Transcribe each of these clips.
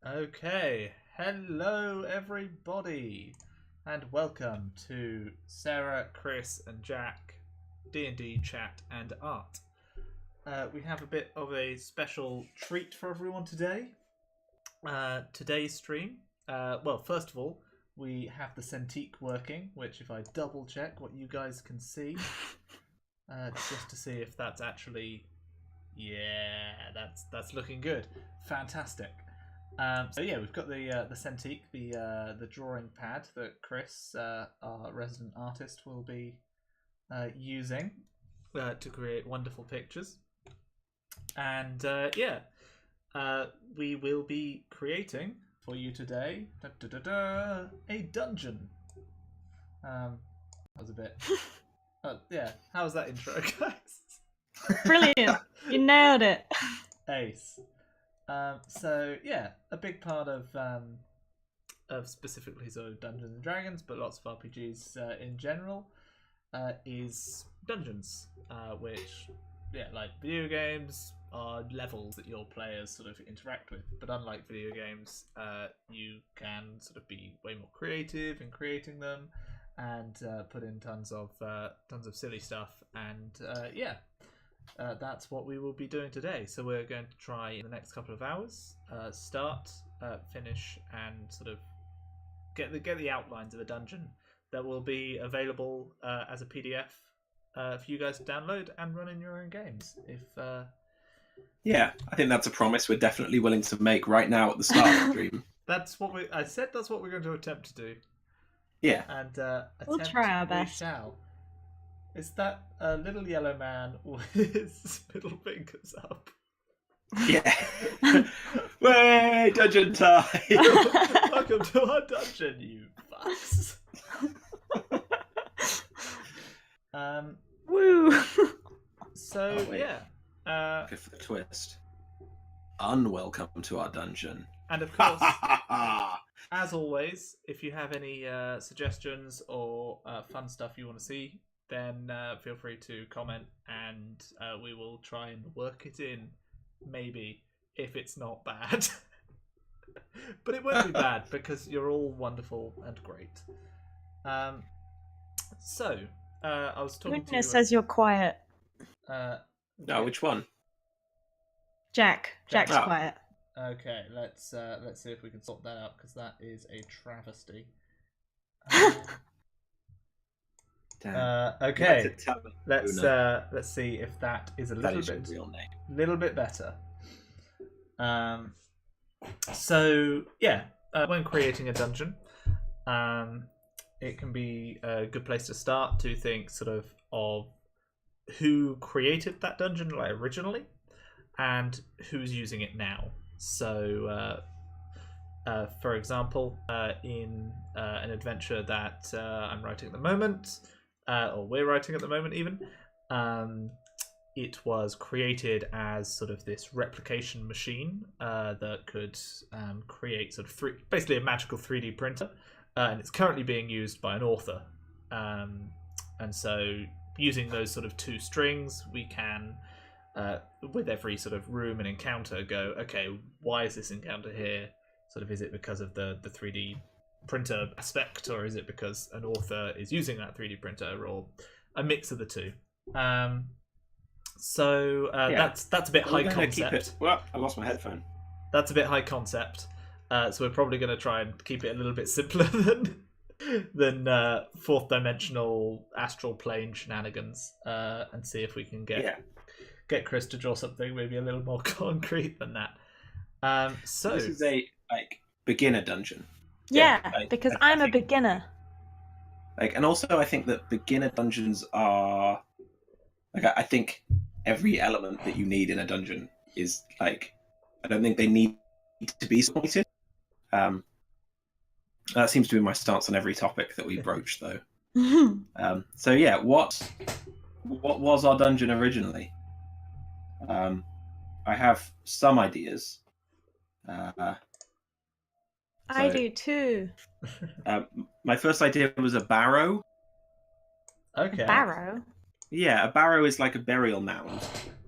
Okay, hello everybody, and welcome to Sarah, Chris, and Jack D&D chat and art. We have a bit of a special treat for everyone today. Today's stream. First of all, we have the Cintiq working, which if I double check what you guys can see, just to see if that's actually, that's looking good, fantastic. We've got the Cintiq, the drawing pad that Chris, our resident artist, will be using to create wonderful pictures. And we will be creating for you today a dungeon. That was a bit. How was that intro, guys? Brilliant! You nailed it. Ace. A big part of specifically Dungeons and Dragons, but lots of RPGs in general, is dungeons, which, like video games, are levels that your players sort of interact with. But unlike video games, you can sort of be way more creative in creating them, and put in tons of silly stuff, and that's what we will be doing today. So we're going to try in the next couple of hours, start, finish, and sort of get the outlines of a dungeon that will be available as a PDF for you guys to download and run in your own games. I think that's a promise we're definitely willing to make right now at the start of the stream. That's what we're going to attempt to do. Yeah, and we'll try our best. We shall. Is that a little yellow man with his middle fingers up? Yeah. Way, dungeon time! Welcome to our dungeon, you fucks. Woo! So, Go for the twist. Unwelcome to our dungeon. And of course, as always, if you have any suggestions or fun stuff you want to see, then feel free to comment, and we will try and work it in, maybe, if it's not bad. But it won't be bad, because you're all wonderful and great. I was talking Goodness to you... says you're quiet. No, which one? Jack's Oh. quiet. Okay, let's see if we can sort that out, because that is a travesty. Okay, let's see if that is a little bit better. When creating a dungeon, it can be a good place to start to think of who created that dungeon originally, and who's using it now. So, for example, in an adventure that I'm writing at the moment, or we're writing at the moment even, it was created as this replication machine that could create basically a magical 3D printer, and it's currently being used by an author. And so, using those two strings, we can, with every room and encounter, go, okay, why is this encounter here? Is it because of the 3D printer aspect, or is it because an author is using that 3D printer, or a mix of the two? That's a bit high concept. Well, I lost my headphone. That's a bit high concept. So we're probably going to try and keep it a little bit simpler than fourth dimensional astral plane shenanigans, and see if we can get Chris to draw something maybe a little more concrete than that. So this is a beginner dungeon. Because I'm a beginner. And also I think that beginner dungeons are I think every element that you need in a dungeon is I don't think they need to be sorted. That seems to be my stance on every topic that we broach, though. What was our dungeon originally? I have some ideas. I do too. My first idea was a barrow. Okay. A barrow? Yeah, a barrow is like a burial mound.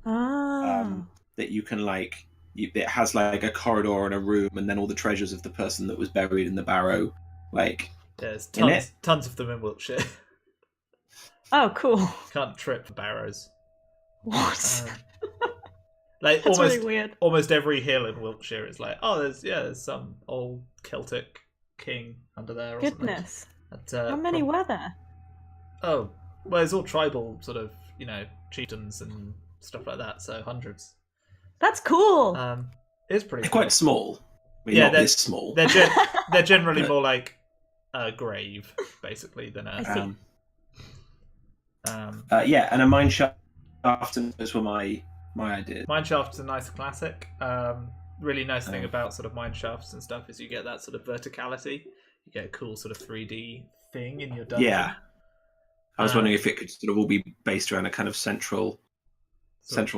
Oh. That you can it has like a corridor and a room, and then all the treasures of the person that was buried in the barrow. Like, There's In it? tons of them in Wiltshire. Oh, cool. Can't trip barrows. What? Like That's almost really weird. almost every hill in Wiltshire is like, oh, there's some old Celtic king under there. Or Goodness. something. How many were there? Oh, well, it's all tribal sort of, chieftains and stuff like that. So hundreds. That's cool. It's pretty. they're cool. quite small. I mean, Yeah, not they're- this small. They're generally more like a grave, basically, than I a. see. Yeah, and a mine shaft. And those were my ideas. Mineshaft's a nice classic. Really nice thing about sort of mineshafts and stuff is you get that sort of verticality. You get a cool sort of 3D thing in your dungeon. Yeah. I was wondering if it could sort of all be based around a kind of central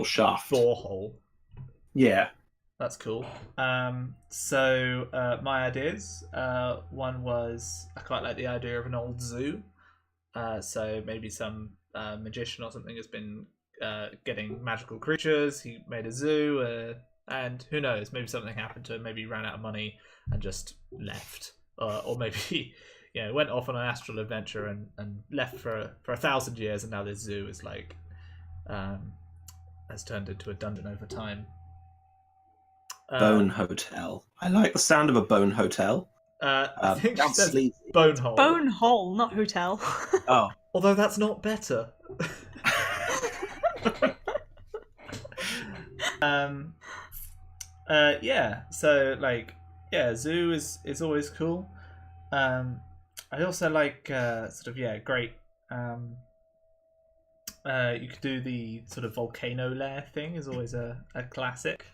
shaft. Borehole. Yeah. That's cool. So my ideas. One was I quite like the idea of an old zoo. So maybe some magician or something has been getting magical creatures. He made a zoo, and who knows? Maybe something happened to him. Maybe he ran out of money and just left, or maybe went off on an astral adventure and left for 1,000 years, and now this zoo is like has turned into a dungeon over time. Bone Hotel. I like the sound of a bone hotel. I think Sounds that's sleazy. Bonehole. Bone hole, not hotel. Oh. Although that's not better. Yeah. So zoo is always cool. I also like great. You could do the sort of volcano lair thing is always a classic.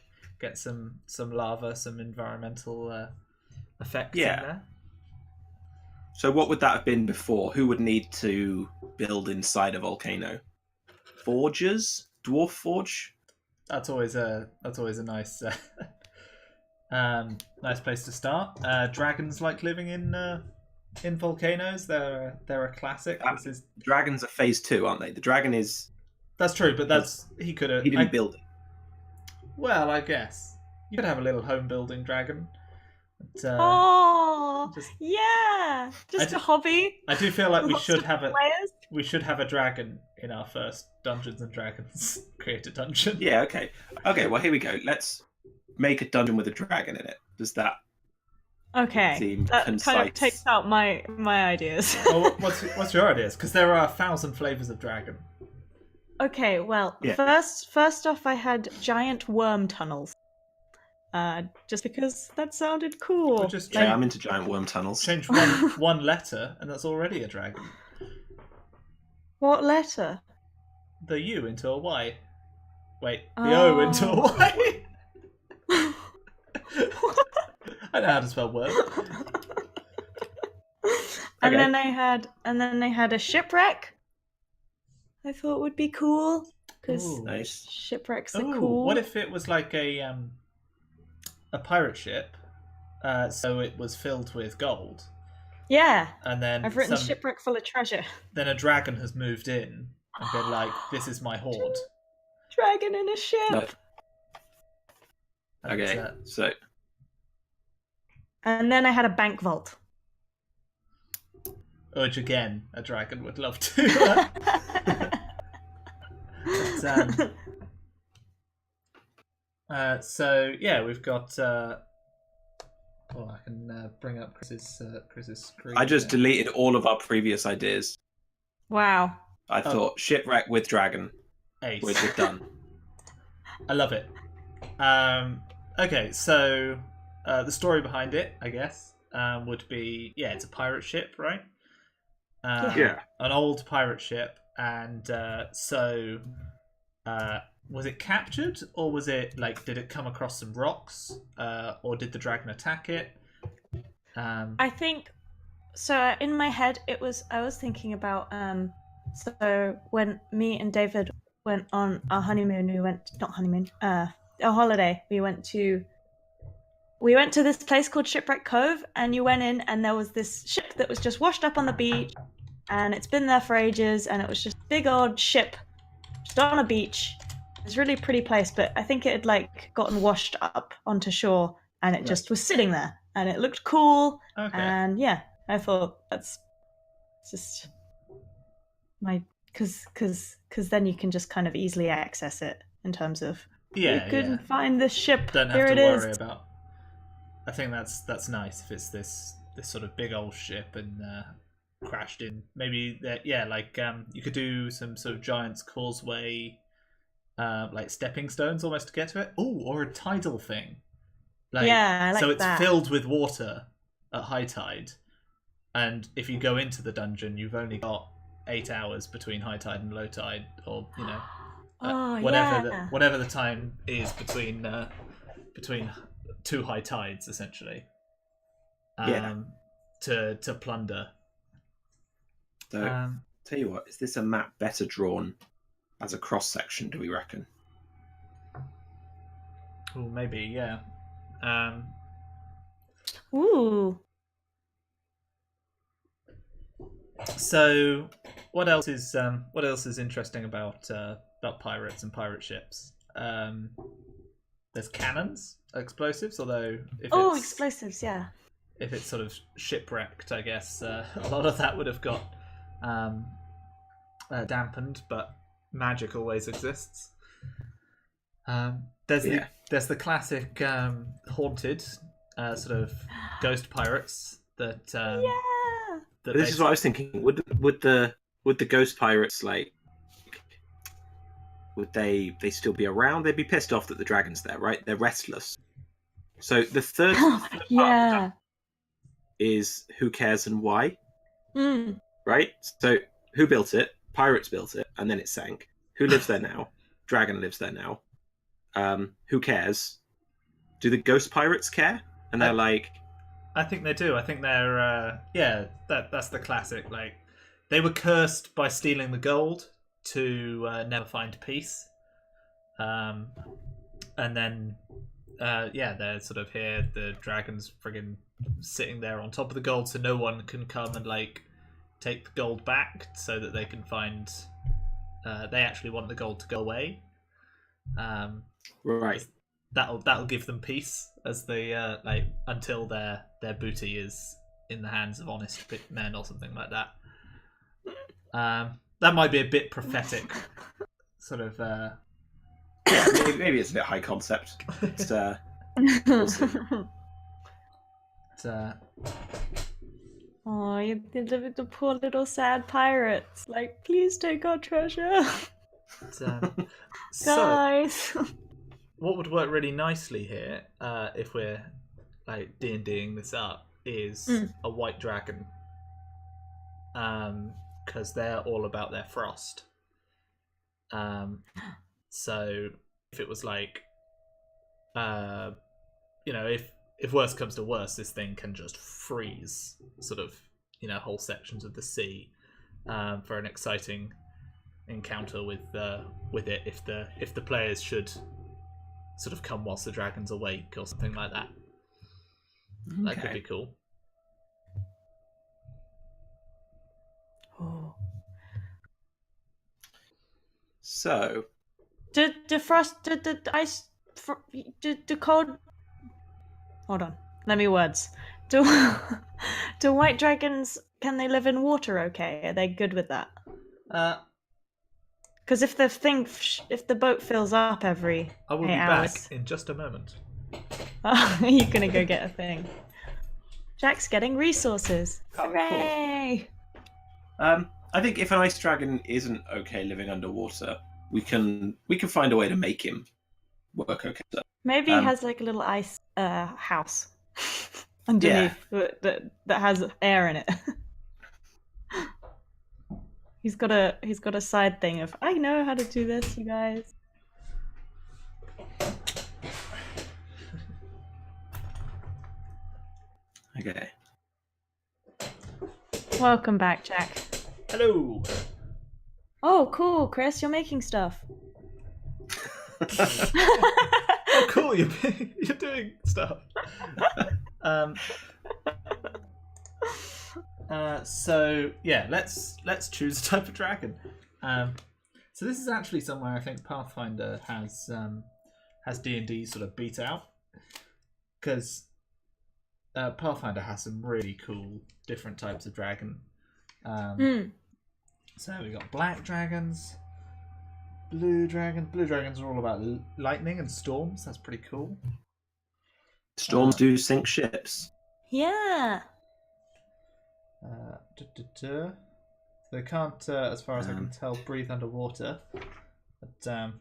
Get some lava, some environmental effects in there. So what would that have been before? Who would need to build inside a volcano? Forgers? Dwarf forge? That's always a nice nice place to start. Dragons like living in volcanoes. They're a classic. Dragons are phase 2, aren't they? The dragon is. That's true, but he could have. He didn't build it. Well, I guess you could have a little home building dragon. But, just a hobby. I do feel like we Lots should of have players. we should have a dragon in our first Dungeons and Dragons created dungeon. Yeah. Okay. Well, here we go. Let's make a dungeon with a dragon in it. Does that Okay, seem that concise? kind of takes out my ideas. Well, what's your ideas? Because there are 1,000 flavors of dragon. Okay, well, Yeah. first off, I had giant worm tunnels. Just because that sounded cool. Or just Yeah, I'm into giant worm tunnels. change one letter, and that's already a dragon. What letter? The U into a Y. Wait, the O into a Y. I know how to spell worm. And Okay. then I had a shipwreck. I thought would be cool because Ooh. Nice. shipwrecks are Ooh, cool. what if it was like a pirate ship? So it was filled with gold, Yeah, and then I've written shipwreck full of treasure. then a dragon has moved in and been like, "This is my hoard." Dragon in a ship. No. And, Okay. So And then I had a bank vault. which again, a dragon would love to. So yeah, we've got. I can bring up Chris's screen. I just here. deleted all of our previous ideas. Wow. I Oh. thought shipwreck with dragon. Ace. We're just done. I love it. Okay, so the story behind it, I guess, would be it's a pirate ship, right? Yeah. An old pirate ship, and was it captured, or was it did it come across some rocks, or did the dragon attack it? I think so. In my head, I was thinking about so when me and David went on our honeymoon, a holiday. We went to this place called Shipwreck Cove, and you went in, and there was this ship that was just washed up on the beach, and it's been there for ages, and it was just a big old ship just on a beach, It's a really pretty place, but I think it had like gotten washed up onto shore, and it just was sitting there, and it looked cool. Okay. And yeah, I thought that's just my because then you can just kind of easily access it in terms of you can find this ship. Don't have to worry about. I think that's nice if it's this sort of big old ship and crashed in. Maybe like you could do some sort of Giant's Causeway, like stepping stones almost to get to it. Oh, or a tidal thing. Like, I like so it's that. filled with water at high tide, and if you go into the dungeon, you've only got 8 hours between high tide and low tide, or whatever the time is between two high tides, essentially. To plunder. So, tell you what, is this a map better drawn as a cross section? Do we reckon? Oh, maybe, yeah. Ooh. So, what else is interesting about pirates and pirate ships? There's cannons, explosives. Although explosives, yeah. If it's sort of shipwrecked, I guess a lot of that would have got dampened. But magic always exists. There's the classic haunted sort of ghost pirates that. This is what I was thinking. Would the ghost pirates would they still be around? They'd be pissed off that the dragon's there, right? They're restless. So the third part is who cares and why, right? So who built it? Pirates built it, and then it sank. Who lives there now? Dragon lives there now. Who cares? Do the ghost pirates care? And they're like, I think they do. I think they're that's the classic. Like, they were cursed by stealing the gold to never find peace, and then they're sort of here. The dragon's friggin' sitting there on top of the gold, so no one can come and like take the gold back, so that they can find. They actually want the gold to go away. Right. That'll give them peace as they until their booty is in the hands of honest men or something like that. That might be a bit prophetic, sort of. Maybe it's a bit high concept. We'll see. Oh, the poor little sad pirates. Like, please take our treasure. Guys. So, what would work really nicely here, if we're like D&Ding this up, is a white dragon. Because they're all about their frost. So if it was like, if worse comes to worse, this thing can just freeze sort of, whole sections of the sea, for an exciting encounter with it if the players should sort of come whilst the dragon's awake or something like that. Okay. That could be cool. Oh. So, the ice, the cold. Hold on, let me words. Do white dragons, can they live in water? Okay, are they good with that? Because if the boat fills up every I will 8 be hours... back in just a moment. Oh, you're gonna go get a thing. Jack's getting resources. Hooray! I think if an ice dragon isn't okay living underwater, we can find a way to make him work okay. Maybe he has like a little ice house underneath that has air in it. He's got a side thing of, I know how to do this, you guys. Okay. Welcome back, Jack. Hello. Oh, cool, Chris, you're making stuff. Oh, cool! You're doing stuff. So yeah, let's choose a type of dragon. So So this is actually somewhere I think Pathfinder has D&D sort of beat out, because Pathfinder has some really cool different types of dragon. So we got black dragons, blue dragons. Blue dragons are all about lightning and storms. That's pretty cool. Storms do sink ships. Yeah. They can't, as far as I can tell, breathe underwater. But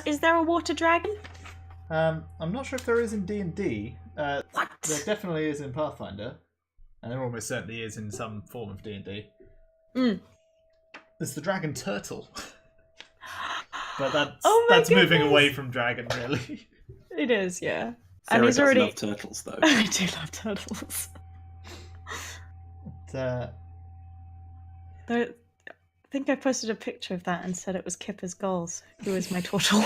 Is there a water dragon? I'm not sure if there is in D&D. What? There definitely is in Pathfinder, and there almost certainly is in some form of D&D. There's the dragon turtle, but that's moving away from dragon, really. It is, yeah. Sarah and he's does already love turtles, though. I do love turtles. But, I think I posted a picture of that and said it was Kipper's goals, who is my turtle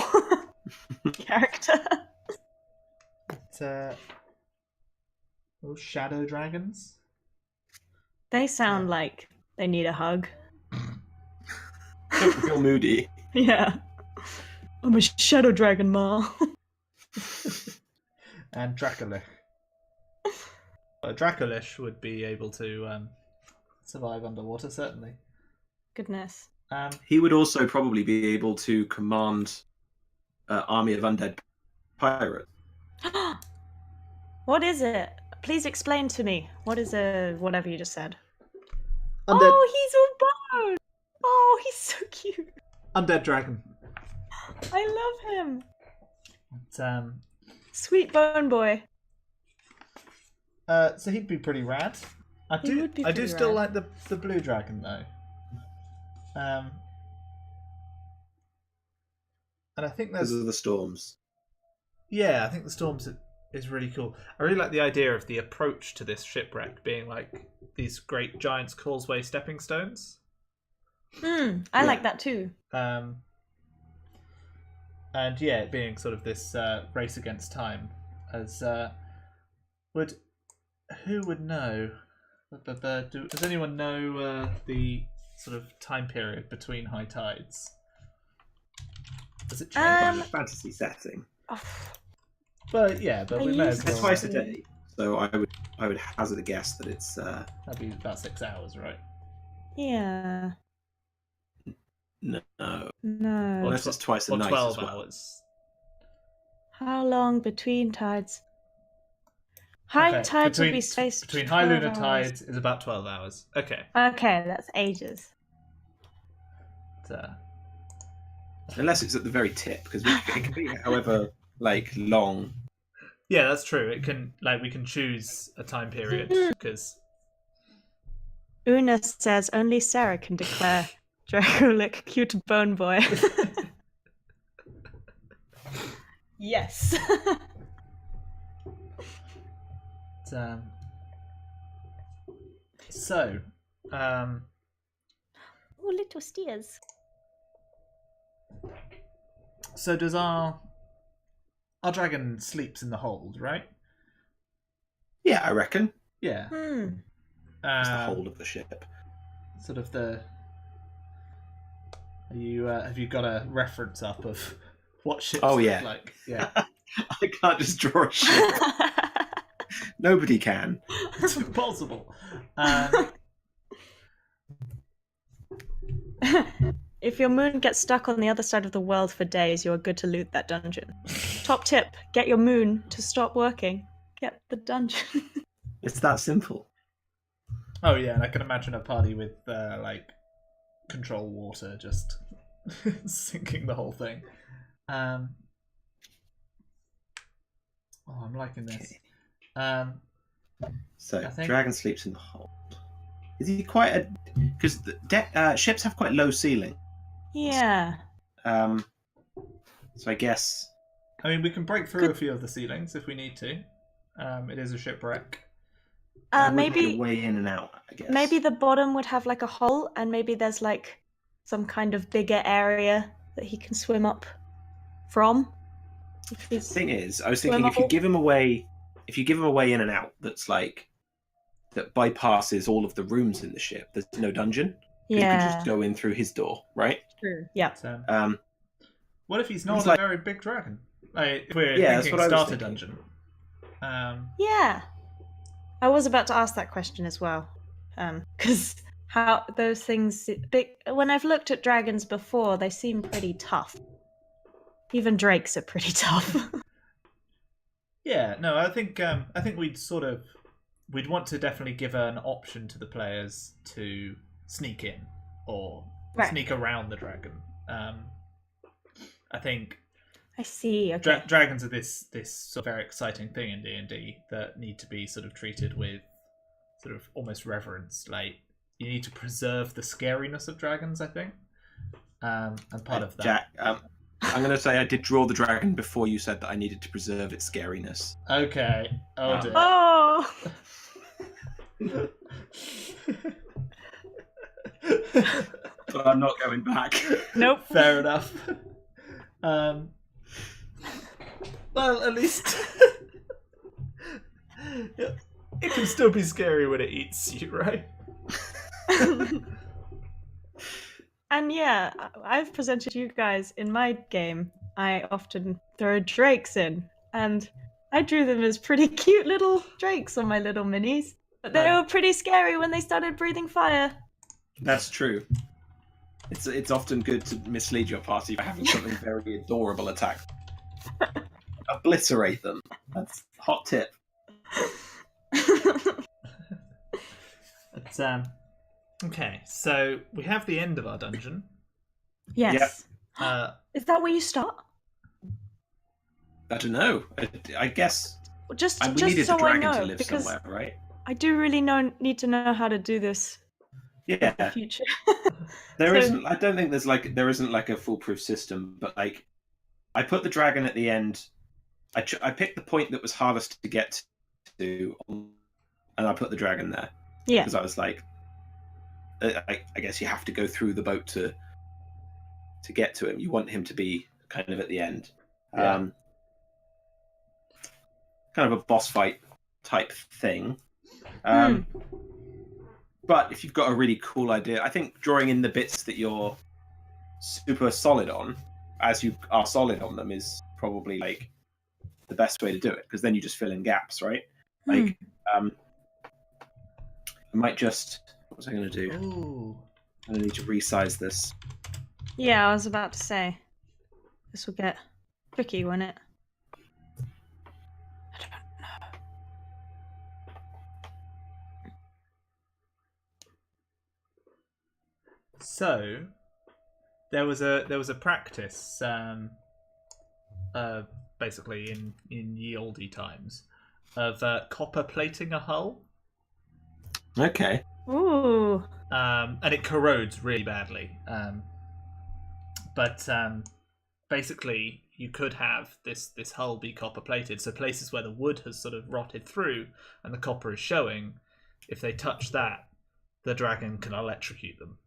character. Those shadow dragons. They sound like they need a hug. Real moody. Yeah. I'm a shadow dragon, Ma. And Dracolich. Dracolich would be able to survive underwater, certainly. Goodness. He would also probably be able to command an army of undead pirates. What is it? Please explain to me. What is whatever you just said? Undead. Oh, he's all bone. Oh, he's so cute. Undead dragon. I love him. But, Sweet bone boy. so he'd be pretty rad. I do still rad. like the blue dragon though. And I think Because of the storms. Yeah, I think the storms is really cool. I really like the idea of the approach to this shipwreck being like these great giant's causeway stepping stones. I like that too. And yeah, it being sort of this race against time, as who would know? Does anyone know the sort of time period between high tides? Does it change? Fantasy setting. But yeah, but we may as well. It's twice a day, so I would hazard a guess that it's. That'd be about 6 hours, right? Yeah. No. No. Unless it's twice a Or night 12 as well. hours. How long between tides? High tides will be spaced between high lunar 12 hours. tides is about 12 hours. Okay. Okay, that's ages. Unless it's at the very tip, because it can be however long. Yeah, that's true. It can we can choose a time period because Una says only Sarah can declare Dracolich cute bone boy. Yes. So, Oh, little steers. so does our dragon sleeps in the hold, right? Yeah, I reckon. Yeah. It's the hold of the ship. Sort of the. Are you have you got a reference up of what ships look like? Yeah. I can't just draw a ship. Nobody can. It's impossible. If your moon gets stuck on the other side of the world for days, you are good to loot that dungeon. Top tip: get your moon to stop working. Get the dungeon. It's that simple. Oh yeah, and I can imagine a party with control water just sinking the whole thing. I'm liking this. So I think- dragon sleeps in the hold. Is he quite a? Because ships have quite low ceiling. Yeah. So I guess. I mean, we can break through a few of the ceilings if we need to. It is a shipwreck. there would be Maybe a way in and out. I guess. maybe the bottom would have like a hole, and maybe there's like some kind of bigger area that he can swim up from. The thing is, I was thinking if you give him a way in and out, that's like that bypasses all of the rooms in the ship. There's no dungeon. You could just go in through his door, right? True. Yeah. So, Um, what if he's not a very big dragon? Like, if we're thinking starter dungeon. Yeah. I was about to ask that question as well. Because how those things... When I've looked at dragons before, they seem pretty tough. Even drakes are pretty tough. Yeah, no, I think we'd want to definitely give an option to the players to sneak in or sneak around the dragon. I think I see. Okay. Dragons are this sort of very exciting thing in D&D that need to be sort of treated with sort of almost reverence. Like, you need to preserve the scariness of dragons, I think. And part of that, Jack, I'm going to say I did draw the dragon before you said that I needed to preserve its scariness. Okay. Oh dear. Oh. But I'm not going back. Nope. Fair enough. Well, at least it can still be scary when it eats you, right? And yeah, I've presented you guys in my game. I often throw drakes in, and I drew them as pretty cute little drakes on my little minis. But they were pretty scary when they started breathing fire. That's true. It's often good to mislead your party by having something very adorable attack. Obliterate them. That's a hot tip. But, okay, so we have the end of our dungeon. Yes. Yep. Is that where you start? I don't know. I guess Just we needed so the dragon I know, to live because somewhere, right? I do really need to know how to do this in the Yeah. future. Isn't. I don't think there isn't like a foolproof system, but like I put the dragon at the end. I picked the point that was hardest to get to, and I put the dragon there. Yeah. Because I was like, I guess you have to go through the boat to get to him. You want him to be kind of at the end. Yeah. Kind of a boss fight type thing. But if you've got a really cool idea, I think drawing in the bits that you're super solid on, as you are solid on them, is probably like the best way to do it, because then you just fill in gaps, right? Like, I might just... What was I going to do? Ooh. I'm going to need to resize this. Yeah, I was about to say. This will get tricky, won't it? I don't know. So there was a practice, basically in ye olde times, of copper plating a hull. Okay. Ooh. And it corrodes really badly. But basically, you could have this hull be copper plated. So places where the wood has sort of rotted through and the copper is showing, if they touch that, the dragon can electrocute them.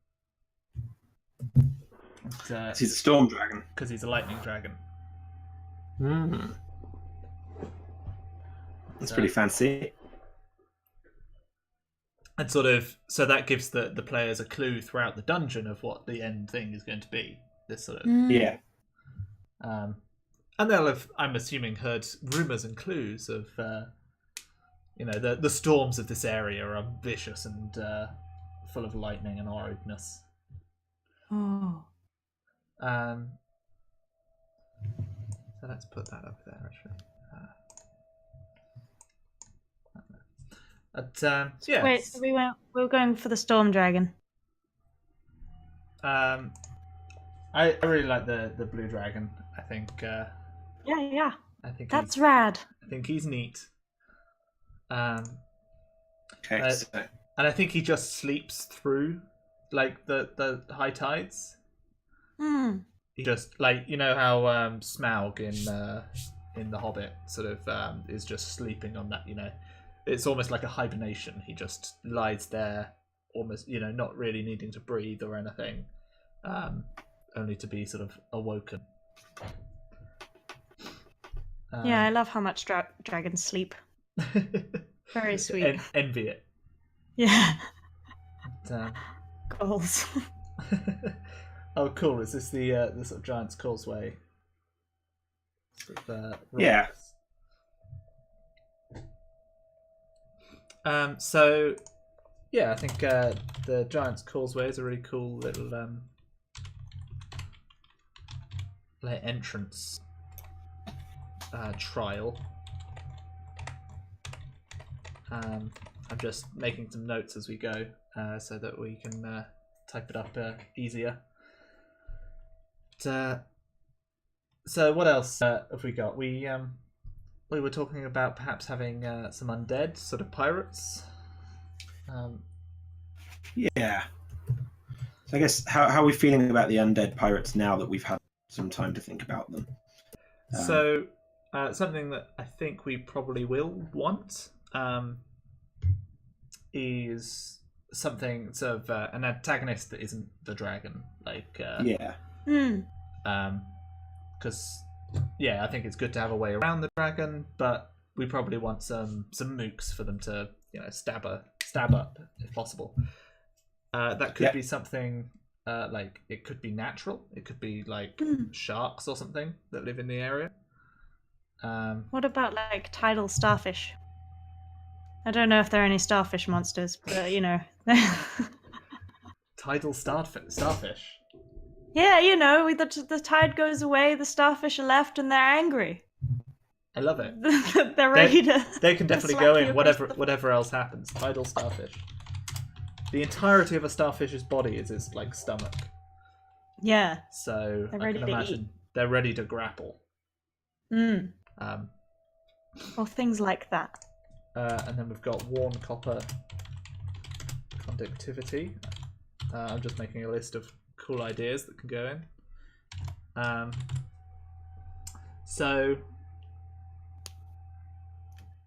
He's a storm dragon. Because he's a lightning dragon. That's pretty fancy. And sort of, so that gives the players a clue throughout the dungeon of what the end thing is going to be. This sort of Yeah. and they'll have, I'm assuming, heard rumors and clues of the storms of this area are vicious and full of lightning and horridness. Oh. So let's put that up there actually. Yeah. Wait, so we were going for the storm dragon. I really like the blue dragon. I think. Yeah. I think that's rad. I think he's neat. Okay. And I think he just sleeps through, like the high tides. He just, like, you know how Smaug in The Hobbit sort of is just sleeping on that. It's almost like a hibernation. He just lies there, almost, not really needing to breathe or anything, only to be sort of awoken. Yeah, I love how much dragons sleep. Very sweet. Envy it. Yeah. But, Goals. oh, cool! Is this the sort of Giant's Causeway? Yeah. So, yeah, I think the Giant's Causeway is a really cool little like entrance trial. I'm just making some notes as we go, so that we can type it up easier. But, so what else have we got? We were talking about perhaps having some undead sort of pirates. Yeah. So I guess how are we feeling about the undead pirates now that we've had some time to think about them? So something that I think we probably will want is something sort of an antagonist that isn't the dragon, like yeah. Because I think it's good to have a way around the dragon, but we probably want some mooks for them to stab up if possible. That could be something like it could be natural. It could be like sharks or something that live in the area. What about like tidal starfish? I don't know if there are any starfish monsters, but tidal starfish. Yeah, the tide goes away, the starfish are left, and they're angry. I love it. They're ready to. They can definitely go in whatever else happens. Tidal starfish. The entirety of a starfish's body is its like stomach. Yeah. So I can imagine they're ready to grapple. Or things like that. And then we've got worn copper conductivity. I'm just making a list of cool ideas that can go in. So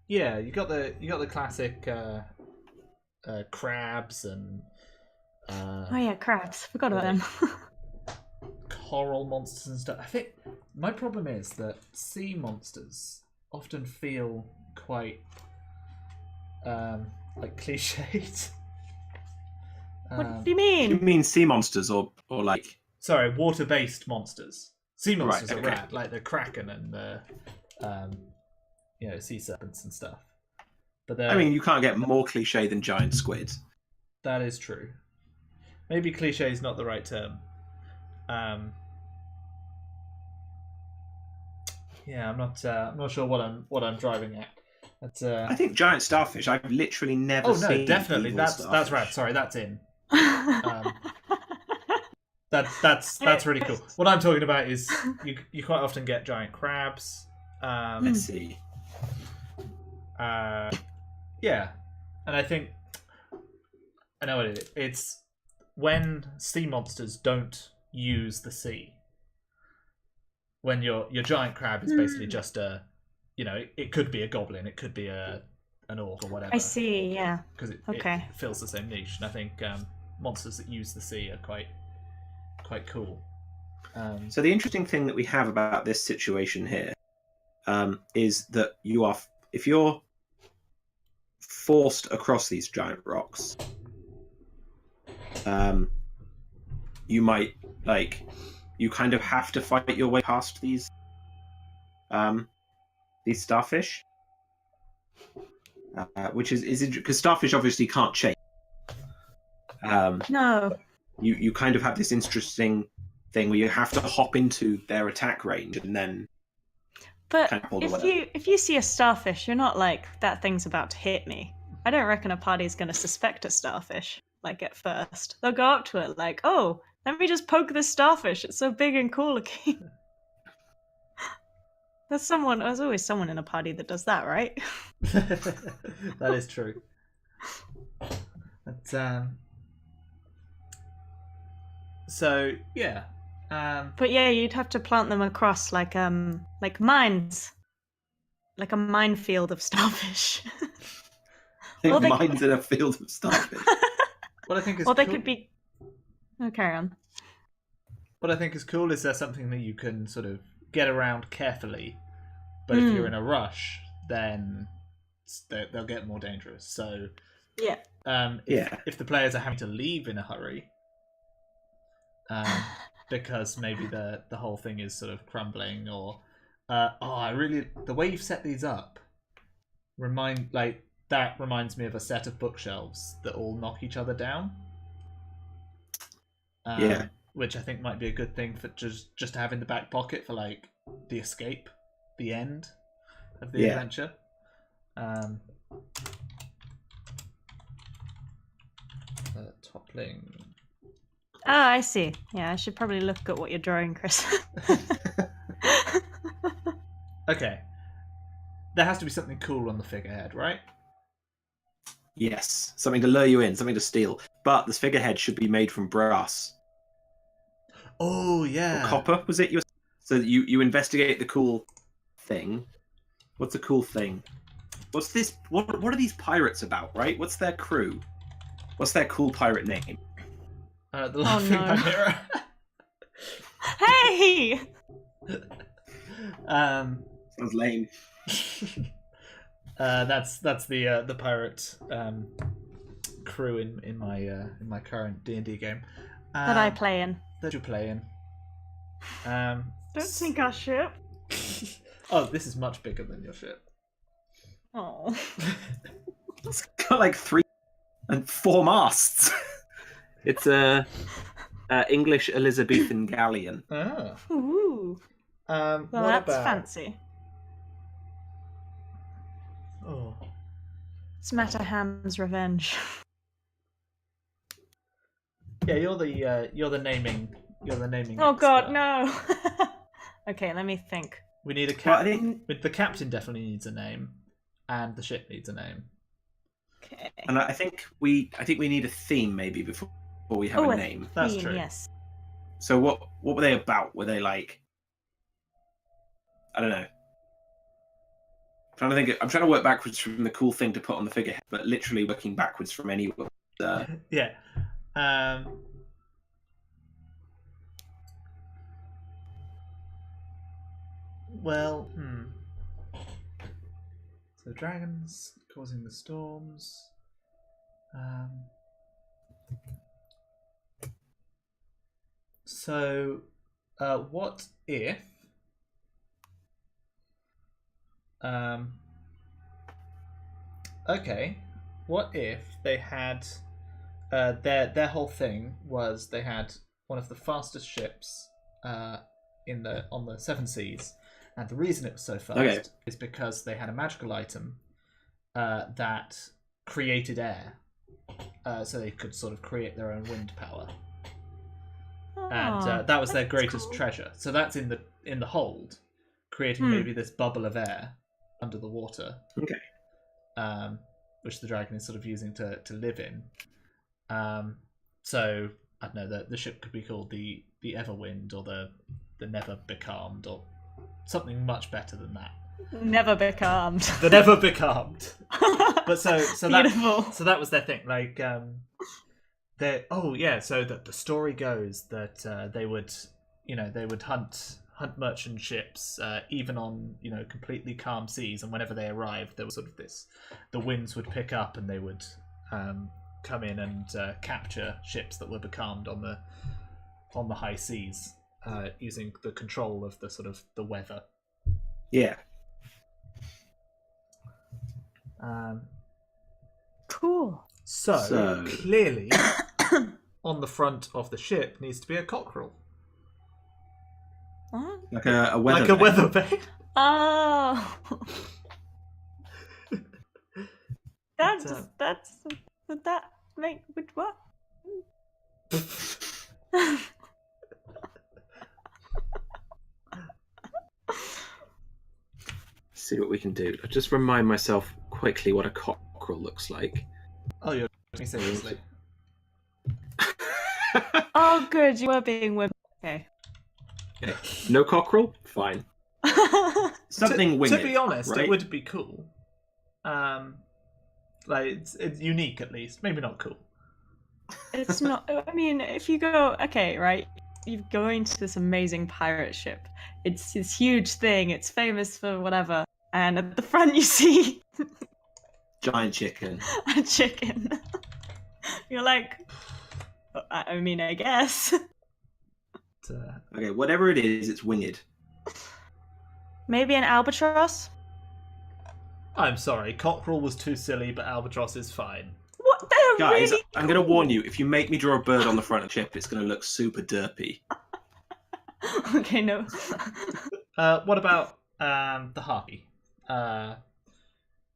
yeah, you got the classic crabs and oh yeah, crabs. Forgot about them. Coral monsters and stuff. I think my problem is that sea monsters often feel quite like cliched. What do you mean? You mean sea monsters or like? Sorry, water-based monsters. Sea monsters Right, are okay. rad, like the kraken and the sea serpents and stuff. But I mean, you can't get more cliche than giant squid. that is true. Maybe cliche is not the right term. Yeah, I'm not sure what I'm driving at. But, I think giant starfish. I've literally never seen. Oh no, definitely. evil That's starfish. right. Sorry, that's in. That's really cool. What I'm talking about is you quite often get giant crabs. Let's see. Yeah, and I think I know what it is. It's when sea monsters don't use the sea. When your giant crab is basically just it could be a goblin, it could be an orc or whatever. I see. Yeah. Because it fills the same niche, and I think monsters that use the sea are quite cool. So the interesting thing that we have about this situation here is that if you're forced across these giant rocks, you might you kind of have to fight your way past these starfish, which is because starfish obviously can't change. No. You kind of have this interesting thing where you have to hop into their attack range and then. But if you see a starfish, you're not like, that thing's about to hit me. I don't reckon a party's going to suspect a starfish, like, at first. They'll go up to it like, oh, let me just poke this starfish. It's so big and cool looking. There's always someone in a party that does that, right? That is true. But, so, yeah. But yeah, you'd have to plant them across like mines, like a minefield of starfish. Mines in a field of starfish. What I think is they cool, could be. Oh, carry on. What I think is cool is there's something that you can sort of get around carefully, but if you're in a rush, then they'll get more dangerous. So Yeah. If the players are having to leave in a hurry, because maybe the whole thing is sort of crumbling, or the way you've set these up reminds me of a set of bookshelves that all knock each other down. Which I think might be a good thing for just to have in the back pocket for like the escape, the end of the adventure. Toppling. Oh, I see. Yeah, I should probably look at what you're drawing, Chris. Okay. There has to be something cool on the figurehead, right? Yes, something to lure you in, something to steal. But this figurehead should be made from brass. Oh, yeah. Or copper, was it? So you investigate the cool thing. What's the cool thing? What's this? What are these pirates about, right? What's their crew? What's their cool pirate name? The Laughing Chimera. Hey! Sounds lame. That's the pirate crew in my current D&D game that I play in. That you play in. Don't sink our ship. Oh, this is much bigger than your ship. Oh. It's got like 3 and 4 masts. It's a English Elizabethan galleon. Oh. Ooh. Well, that's fancy. Oh. It's Matterham's revenge. Yeah, you're the naming. Oh God, expert. no. Okay, let me think. We need a captain. The captain definitely needs a name, and the ship needs a name. Okay. And I think we need a theme maybe before we have a name. That's true. Yes. So what were they about? Were they like, I don't know. I'm trying to work backwards from the cool thing to put on the figurehead, but literally working backwards from anywhere. Yeah. Well, So dragons causing the storms. So, what if? Okay, what if they had their whole thing was they had one of the fastest ships on the Seven Seas, and the reason it was so fast is because they had a magical item that created air, so they could sort of create their own wind power. And that was their greatest treasure. So that's in the hold, creating maybe this bubble of air under the water. Okay. Which the dragon is sort of using to live in. So I don't know, the ship could be called the Everwind, or the Never Becalmed, or something much better than that. Never Becalmed. The Never Becalmed. But so Beautiful. that was their thing. Like so the story goes that they would hunt merchant ships even on completely calm seas, and whenever they arrived there was sort of the winds would pick up and they would come in and capture ships that were becalmed on the high seas using the control of the weather. Yeah. Cool. So clearly on the front of the ship needs to be a cockerel. What? Like a weather Like a weather vane. Oh. Would that make what? See what we can do. I'll just remind myself quickly what a cockerel looks like. Oh, you're me seriously. Oh, good. You were being with. Okay. No cockerel? Fine. Something winged. To be honest, right? It would be cool. Like it's unique at least. Maybe not cool. It's not. I mean, if you go, okay, right, you go into this amazing pirate ship. It's this huge thing. It's famous for whatever, and at the front you see giant chicken. A chicken. You're like, I mean, I guess. Okay, whatever it is, it's winged. Maybe an albatross? I'm sorry, cockerel was too silly, but albatross is fine. What? They're Guys, really I'm going to warn you, if you make me draw a bird on the front of chip, it's going to look super derpy. Okay, no. What about the harpy? The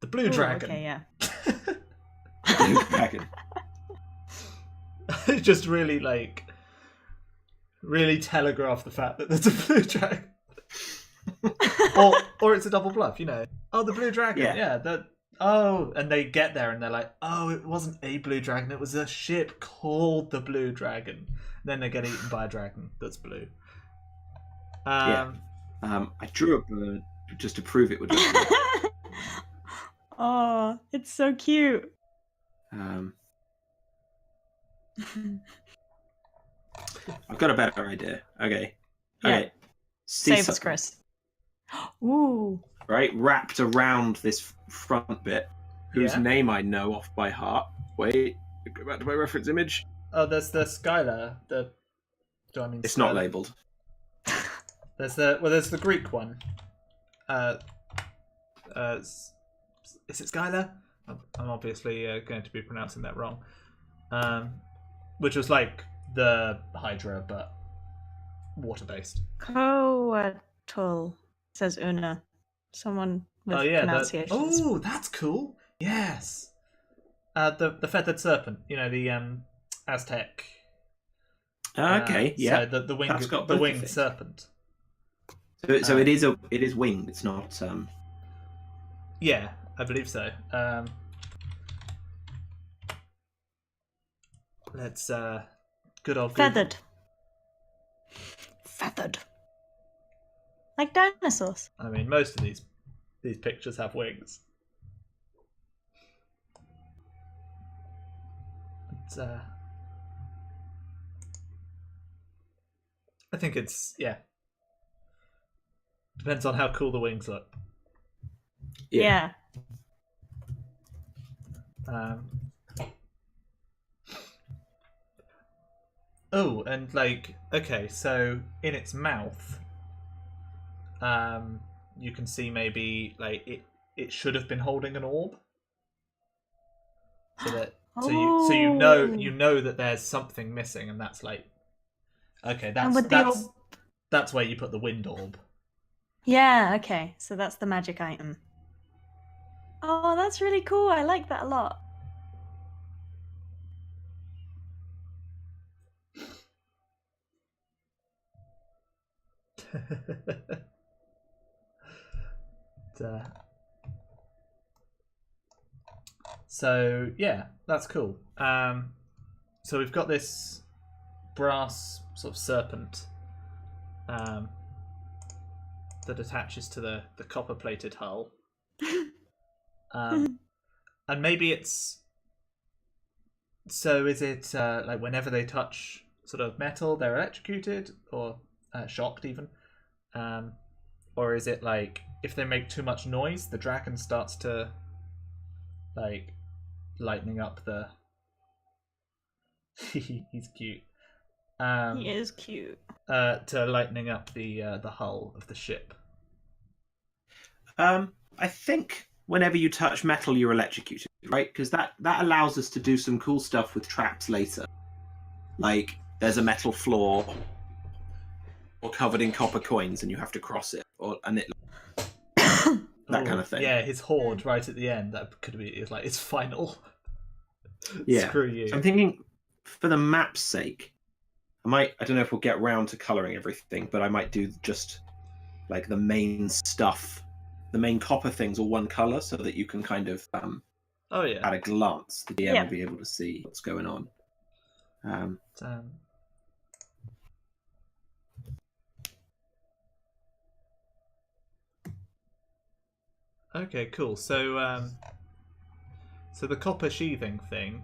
blue Ooh, dragon. Okay, yeah. Blue dragon. Just really, really telegraph the fact that there's a blue dragon. or it's a double bluff, you know. Oh, the blue dragon. Yeah. And they get there and they're like, oh, it wasn't a blue dragon, it was a ship called the Blue Dragon. And then they get eaten by a dragon that's blue. I drew a bird just to prove it would look good. Oh, it's so cute. I've got a better idea. Okay. Yeah. Okay. Save us, Chris. Ooh. Right, wrapped around this front bit, whose name I know off by heart. Wait, go back to my reference image. Oh, there's the Skylar. It's not labelled. There's the Greek one. Is it Skylar? I'm obviously going to be pronouncing that wrong. Which was like the Hydra, but water-based. Coatl, says Una. Someone with pronunciations. Oh, that's cool. Yes. The feathered serpent. You know, the Aztec. Okay, yeah. So the winged serpent. So it is winged. It's not. Yeah, I believe so. Let's good old feathered. Feathered. Like dinosaurs. I mean, most of these pictures have wings. But, I think it's depends on how cool the wings look. Yeah. Oh, and okay, so in its mouth, you can see maybe it should have been holding an orb. So you know that there's something missing, and that's okay, that's where you put the wind orb. Yeah, okay. So that's the magic item. Oh, that's really cool. I like that a lot. So yeah, that's cool. So we've got this brass sort of serpent that attaches to the copper-plated hull, and maybe it's. So is it whenever they touch sort of metal, they're electrocuted or shocked even, or is it if they make too much noise, the dragon starts to lightening up the. He's cute. He is cute. To lightening up the hull of the ship. I think whenever you touch metal, you're electrocuted, right? Because that allows us to do some cool stuff with traps later. Like there's a metal floor, or covered in copper coins, and you have to cross it, that kind of thing. Yeah, his hoard right at the end. That could be its final. Yeah. Screw you. So I'm thinking, for the map's sake, I don't know if we'll get round to colouring everything, but I might do just the main stuff, the main copper things, all one colour, so that you can kind of at a glance, the DM will be able to see what's going on. Okay, cool. So so the copper sheathing thing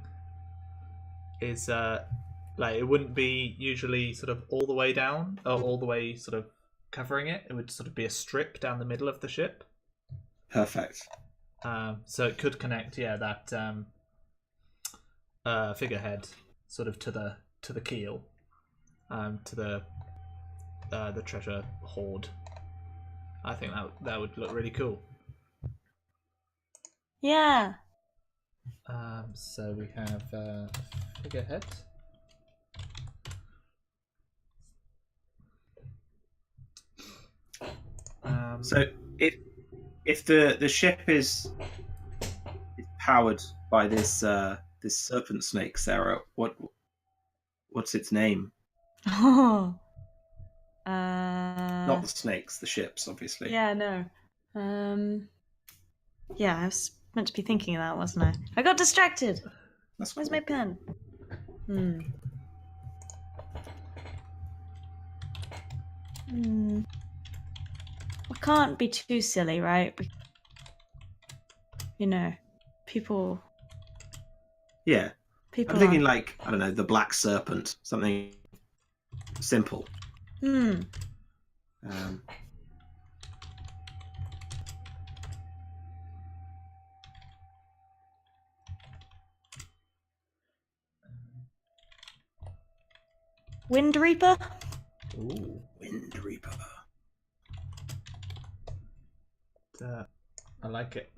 is it wouldn't be usually sort of all the way down or all the way sort of covering it. It would sort of be a strip down the middle of the ship. Perfect. So it could connect, that figurehead sort of to the keel, to the treasure hoard. I think that would look really cool. Yeah. So we have figurehead. So if the ship is powered by this this serpent snake, Sarah, what's its name? Oh. Not the snakes, the ships, obviously. Yeah, no. Yeah, I was meant to be thinking of that, wasn't I? I got distracted. That's Where's cool. my pen? We can't be too silly, right? You know, people. Yeah. People I'm thinking like, I don't know, the black serpent, something simple. Wind Reaper? Ooh, Wind Reaper. I like it.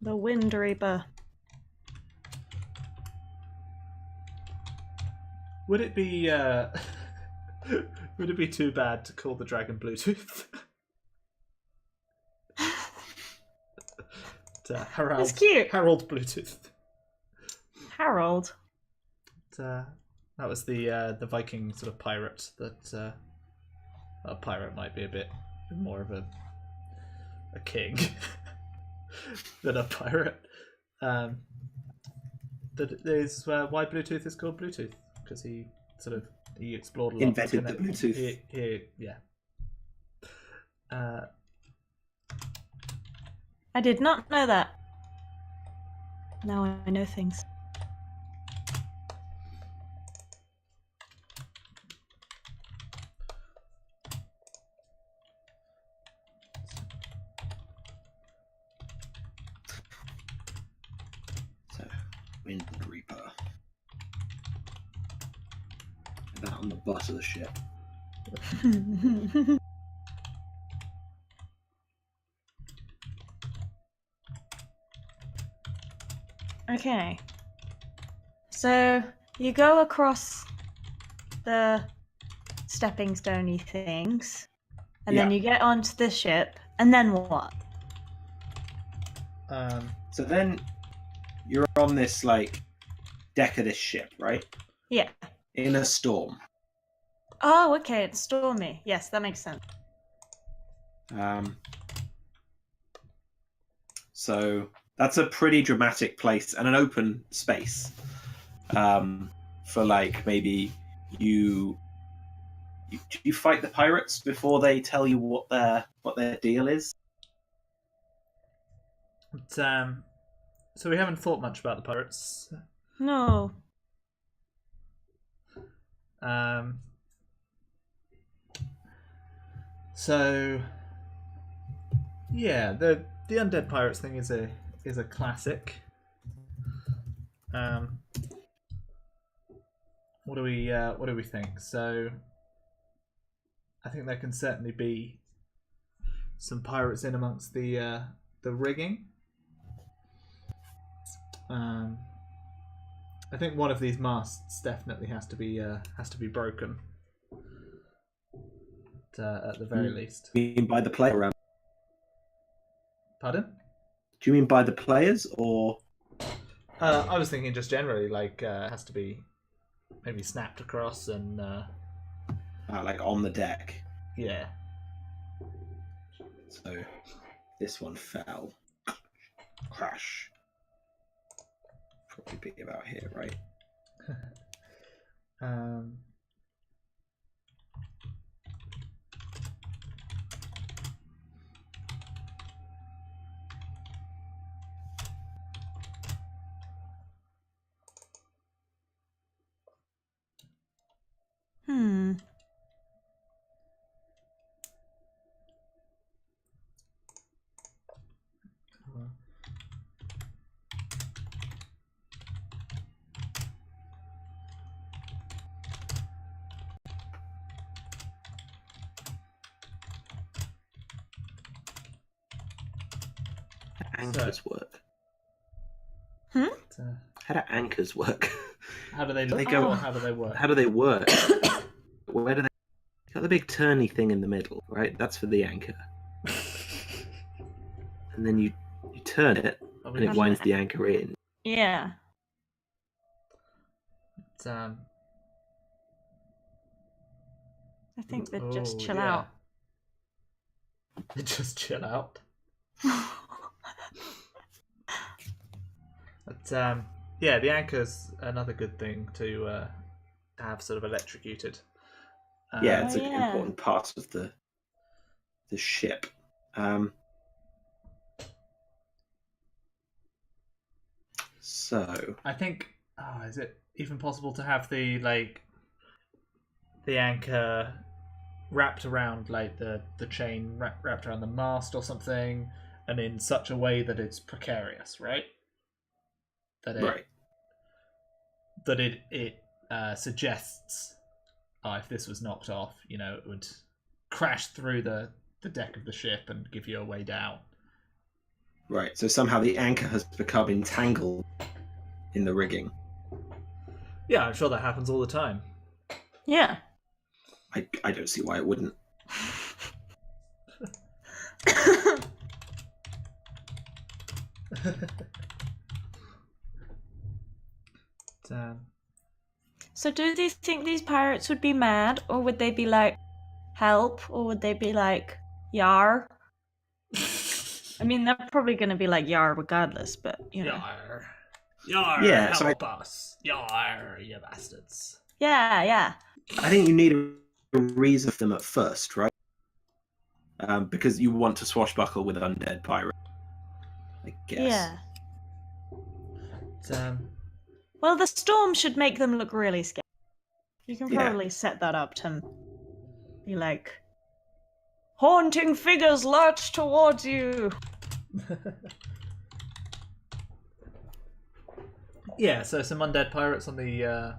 The Wind Reaper. Would it be would it be too bad to call the dragon Bluetooth? Harold. That's cute. Harold Bluetooth. Harold. That was the Viking sort of pirate that a pirate might be a bit more of a king than a pirate. That is why Bluetooth is called Bluetooth, because he explored a lot. Invented the Bluetooth. Yeah. I did not know that. Now I know things. So, Wind Reaper. That on the butt of the ship. Okay. So you go across the stepping stony things, and then you get onto the ship, and then what? So then you're on this like deck of this ship, right? Yeah. In a storm. Oh, okay. It's stormy. Yes, that makes sense. So that's a pretty dramatic place and an open space. For like maybe you fight the pirates before they tell you what their deal is. But, so we haven't thought much about the pirates. No. So yeah, the undead pirates thing is a classic. What do we think? So I think there can certainly be some pirates in amongst the rigging. I think one of these masts definitely has to be broken. At the very least. Do you mean by the player? Pardon? Do you mean by the players or? I was thinking just generally, like it has to be maybe snapped across and. Like on the deck. Yeah. So this one fell. Crash. Probably be about here, right? anchors work? But, How do anchors work? how do they They look? go- Or how do they work? How do they work? Where do they? Got the big turny thing in the middle, right? That's for the anchor. And then you turn it, and it winds the anchor in. Yeah. But, I think they'd just oh, chill yeah. out. They just chill out. But yeah, the anchor's another good thing to have sort of electrocuted. Yeah, it's Oh, an yeah. important part of the ship. So I think. Is it even possible to have the anchor wrapped around the chain wrapped around the mast or something, and in such a way that it's precarious, right? That it suggests if this was knocked off, it would crash through the deck of the ship and give you a way down. Right, so somehow the anchor has become entangled in the rigging. Yeah, I'm sure that happens all the time. Yeah. I don't see why it wouldn't. So do you think these pirates would be mad, or would they be like, help, or would they be like, yar? I mean, they're probably going to be like yar regardless, but, Yar. Yar, Yeah, help us. Yar, you bastards. Yeah. I think you need a reason for them at first, right? Because you want to swashbuckle with undead pirate, I guess. Yeah. Well, the storm should make them look really scared. You can probably set that up to be like, haunting figures lurch towards you. Yeah, so some undead pirates on the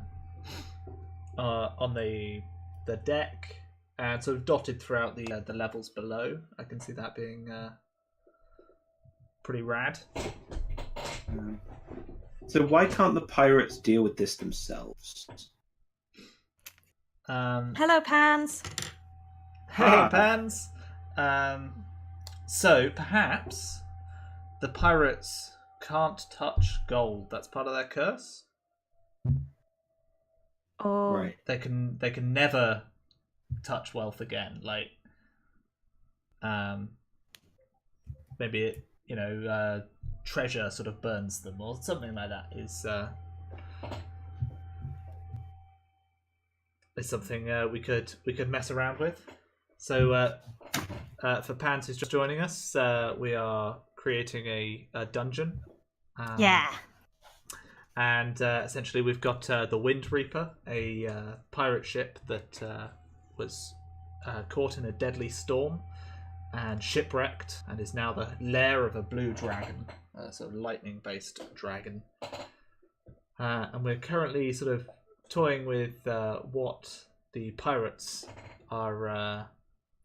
deck, and sort of dotted throughout the levels below. I can see that being pretty rad. So why can't the pirates deal with this themselves? Hello, Pans. Hey, Pans. So perhaps the pirates can't touch gold. That's part of their curse. Oh, Right. They can never touch wealth again. Maybe it, treasure sort of burns them or something like that is something we could mess around with. So for Pans who's just joining us, we are creating a dungeon. yeah. And essentially we've got the Wind Reaper, a pirate ship that was caught in a deadly storm and shipwrecked, and is now the lair of a blue dragon, a sort of lightning-based dragon. And we're currently sort of toying with what the pirates are,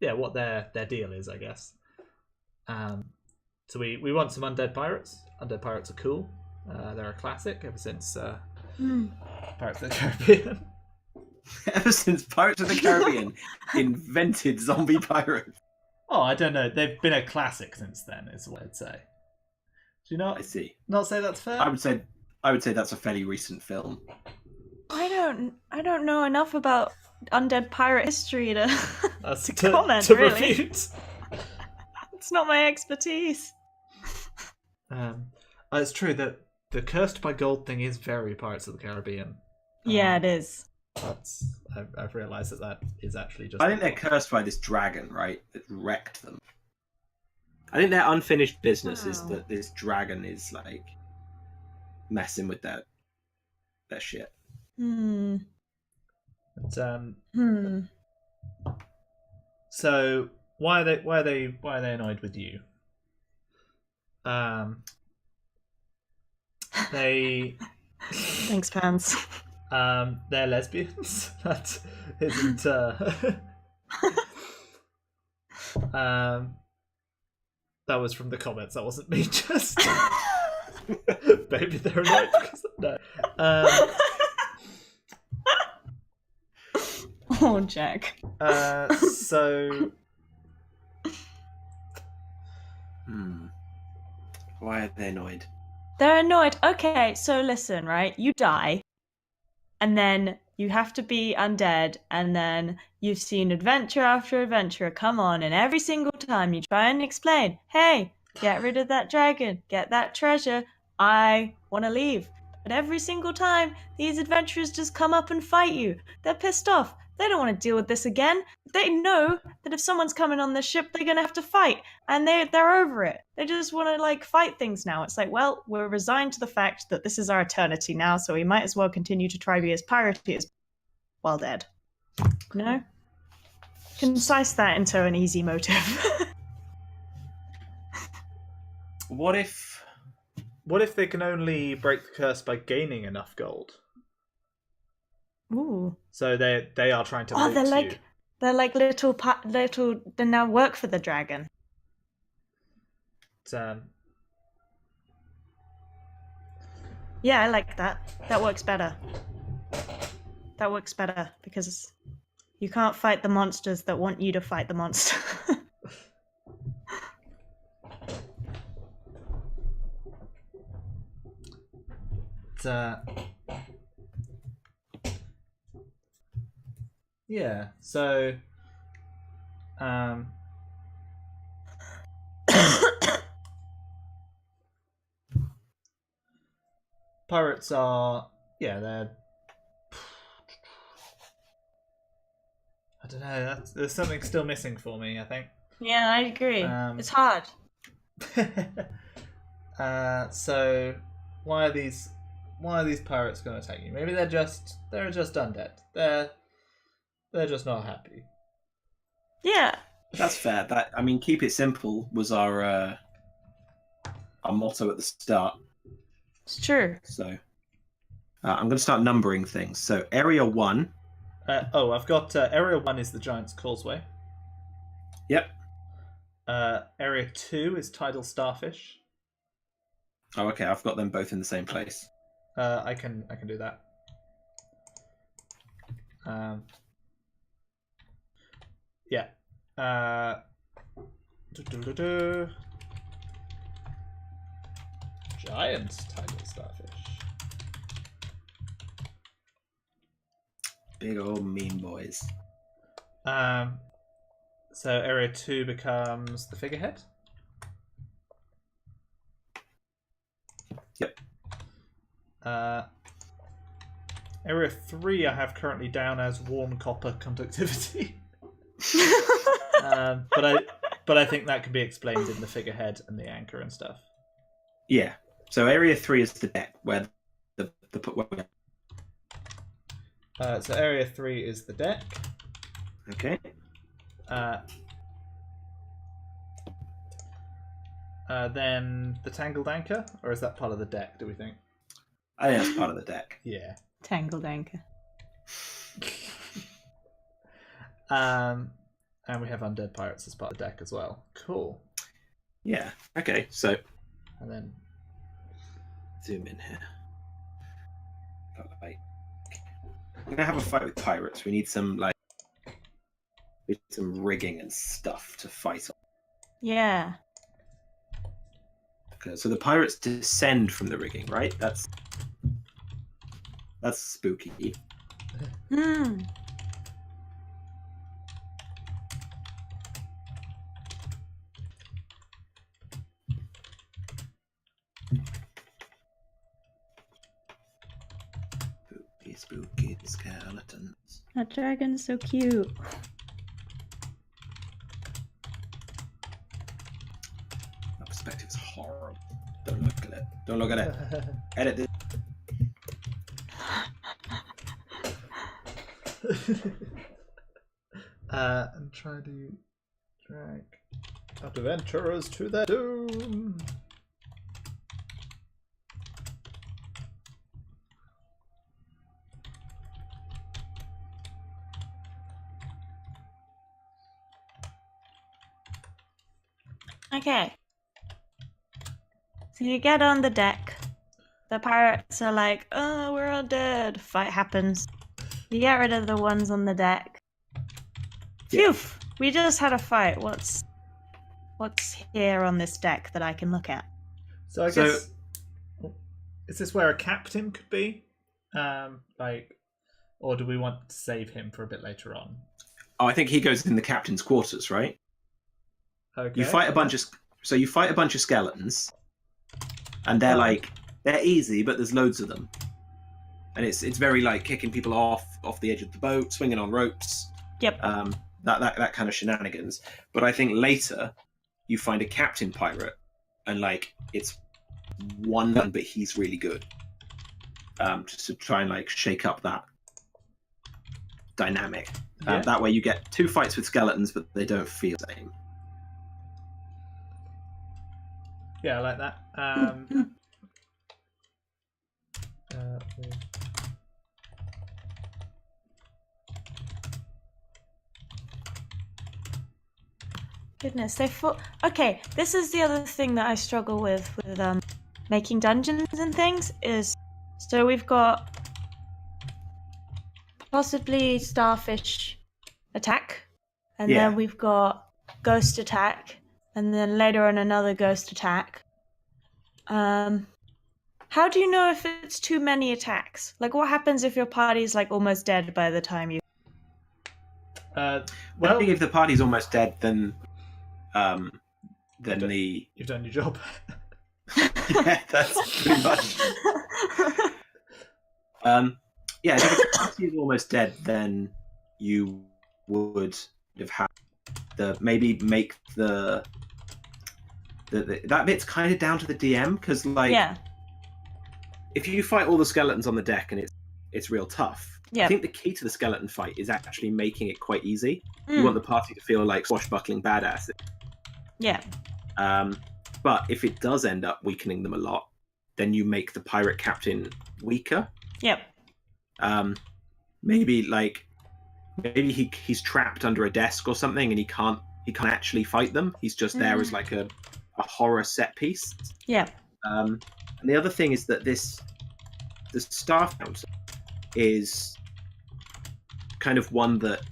what their deal is, I guess. So we want some undead pirates. Undead pirates are cool. They're a classic ever since Pirates of the Caribbean. Ever since Pirates of the Caribbean invented zombie pirates. Oh, I don't know. They've been a classic since then, is what I'd say. Do you I see. not say that's fair? I would say that's a fairly recent film. I don't know enough about undead pirate history to That's to comment, to really. refute. It's not my expertise. It's true that the Cursed by Gold thing is very Pirates of the Caribbean. Yeah, it is. I've realised that is actually just... I think they're cursed by this dragon, right? That wrecked them. I think their unfinished business is that this dragon is like messing with their shit. So why are they annoyed with you? They Thanks, Pans. they're lesbians. That isn't That was from the comments. That wasn't me. Just maybe they're annoyed because no. Oh, Jack. So. Why are they annoyed? They're annoyed. Okay, so listen, right? You die, and then you have to be undead, and then you've seen adventure after adventure come on, and every single time you try and explain, hey, get rid of that dragon, get that treasure, I want to leave. But every single time, these adventurers just come up and fight you. They're pissed off. They don't want to deal with this again. They know that if someone's coming on the ship, they're going to have to fight. And they're over it. They just want to, like, fight things now. It's like, well, we're resigned to the fact that this is our eternity now, so we might as well continue to try to be as piratey as while dead. You know? Concise that into an easy motive. What if they can only break the curse by gaining enough gold? Ooh. So they are trying to. They're like little. They now work for the dragon. Yeah, I like that. That works better. That works better because you can't fight the monsters that want you to fight the monster. Yeah, so pirates are they're I don't know, there's something still missing for me, I think. Yeah, I agree. It's hard. So why are these pirates going to attack you? Maybe they're just undead. They're just not happy. Yeah. That's fair. Keep it simple was our motto at the start. It's true. So I'm going to start numbering things. So area 1. I've got area 1 is the Giant's Causeway. Yep. Area 2 is Tidal Starfish. Oh, okay. I've got them both in the same place. I can do that. Yeah. Giant Tidal Starfish. Big old mean boys. So area 2 becomes the figurehead. Yep. Area 3 I have currently down as warm copper conductivity. But I think that can be explained in the figurehead and the anchor and stuff. Yeah. So area 3 is the deck where so area 3 is the deck. Okay. Then the tangled anchor, or is that part of the deck? Do we think? I think that's part of the deck. Yeah. Tangled anchor. And we have undead pirates as part of the deck as well. Cool. Yeah. Okay. So. And then Zoom in here. We're gonna have a fight with pirates. We need some rigging and stuff to fight on. Yeah. Okay, so the pirates descend from the rigging, right? That's spooky. Hmm. Spooky skeletons. That dragon's so cute. That perspective's horrible. Don't look at it. Don't look at it. Edit this. And try to drag adventurers to their doom. Okay, So you get on the deck. The pirates are like, "Oh, we're all dead." Fight happens. You get rid of the ones on the deck. Yeah. Phew! We just had a fight. What's here on this deck that I can look at? So I guess is this where a captain could be? Or do we want to save him for a bit later on? Oh, I think he goes in the captain's quarters, right? Okay. You fight a bunch of skeletons, and they're easy, but there's loads of them, and it's very like kicking people off the edge of the boat, swinging on ropes. Yep. That kind of shenanigans. But I think later you find a captain pirate, and like it's one, but he's really good. Just to try and like shake up that dynamic. Yeah. That way you get 2 fights with skeletons, but they don't feel the same. Yeah, I like that. Goodness, they fought. Okay, this is the other thing that I struggle with making dungeons and things is, so we've got possibly starfish attack, and then we've got ghost attack, and then later on another ghost attack. How do you know if it's too many attacks? Like, what happens if your party's like almost dead by the time you? I think if the party's almost dead, then you've done your job. Yeah, that's pretty much. Yeah, if the party is almost dead, then you would have had maybe make that bit's kind of down to the DM, because if you fight all the skeletons on the deck and it's real tough. I think the key to the skeleton fight is actually making it quite easy. You want the party to feel like swashbuckling badasses. Yeah. But if it does end up weakening them a lot, then you make the pirate captain weaker. Yep. Maybe he's trapped under a desk or something, and he can't actually fight them. He's just there as like a horror set piece. Yeah. And the other thing is that the staff council is kind of one that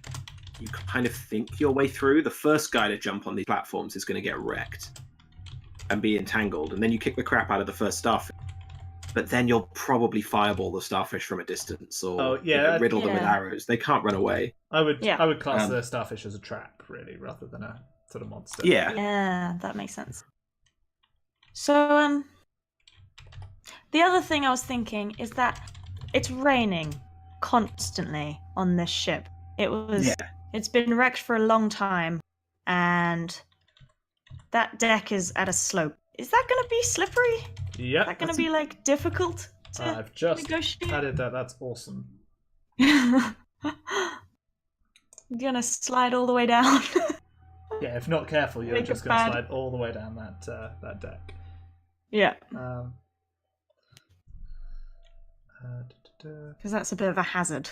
you kind of think your way through. The first guy to jump on these platforms is going to get wrecked and be entangled, and then you kick the crap out of the first starfish. But then you'll probably fireball the starfish from a distance, or riddle them with arrows. They can't run away. I would class the starfish as a trap, really, rather than a sort of monster. Yeah, that makes sense. So, the other thing I was thinking is that it's raining constantly on this ship. It's been wrecked for a long time, and that deck is at a slope. Is that going to be slippery? Yeah. Is that going to be like difficult to I've just negotiate? added that. That's awesome. You're going to slide all the way down. Yeah, if not careful, you're just going to slide all the way down that deck. Yeah. Because that's a bit of a hazard.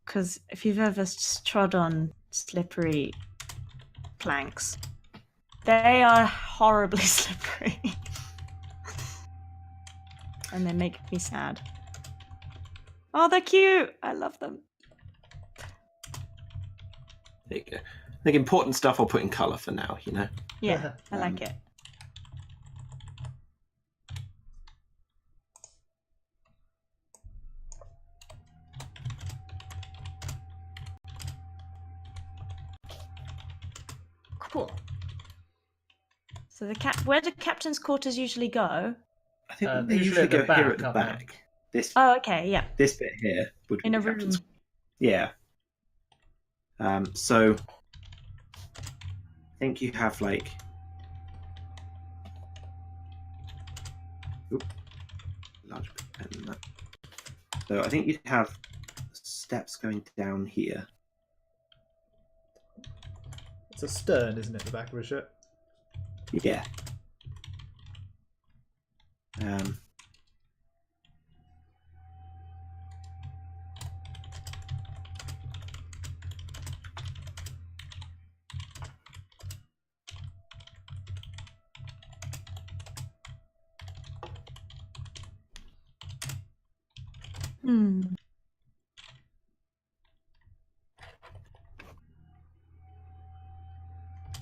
Because if you've ever trod on slippery planks, they are horribly slippery. And they make me sad. Oh, they're cute! I love them. There you go. I think important stuff I'll put in colour for now, you know? Yeah, I like it. Cool. So where do captain's quarters usually go? I think they usually go here at the back. Okay, yeah. This bit here would be in a captain's. room. Yeah. So I think you have like. Large pen than that. So I think you'd have steps going down here. It's a stern, isn't it, the back of a ship? Yeah. Hmm.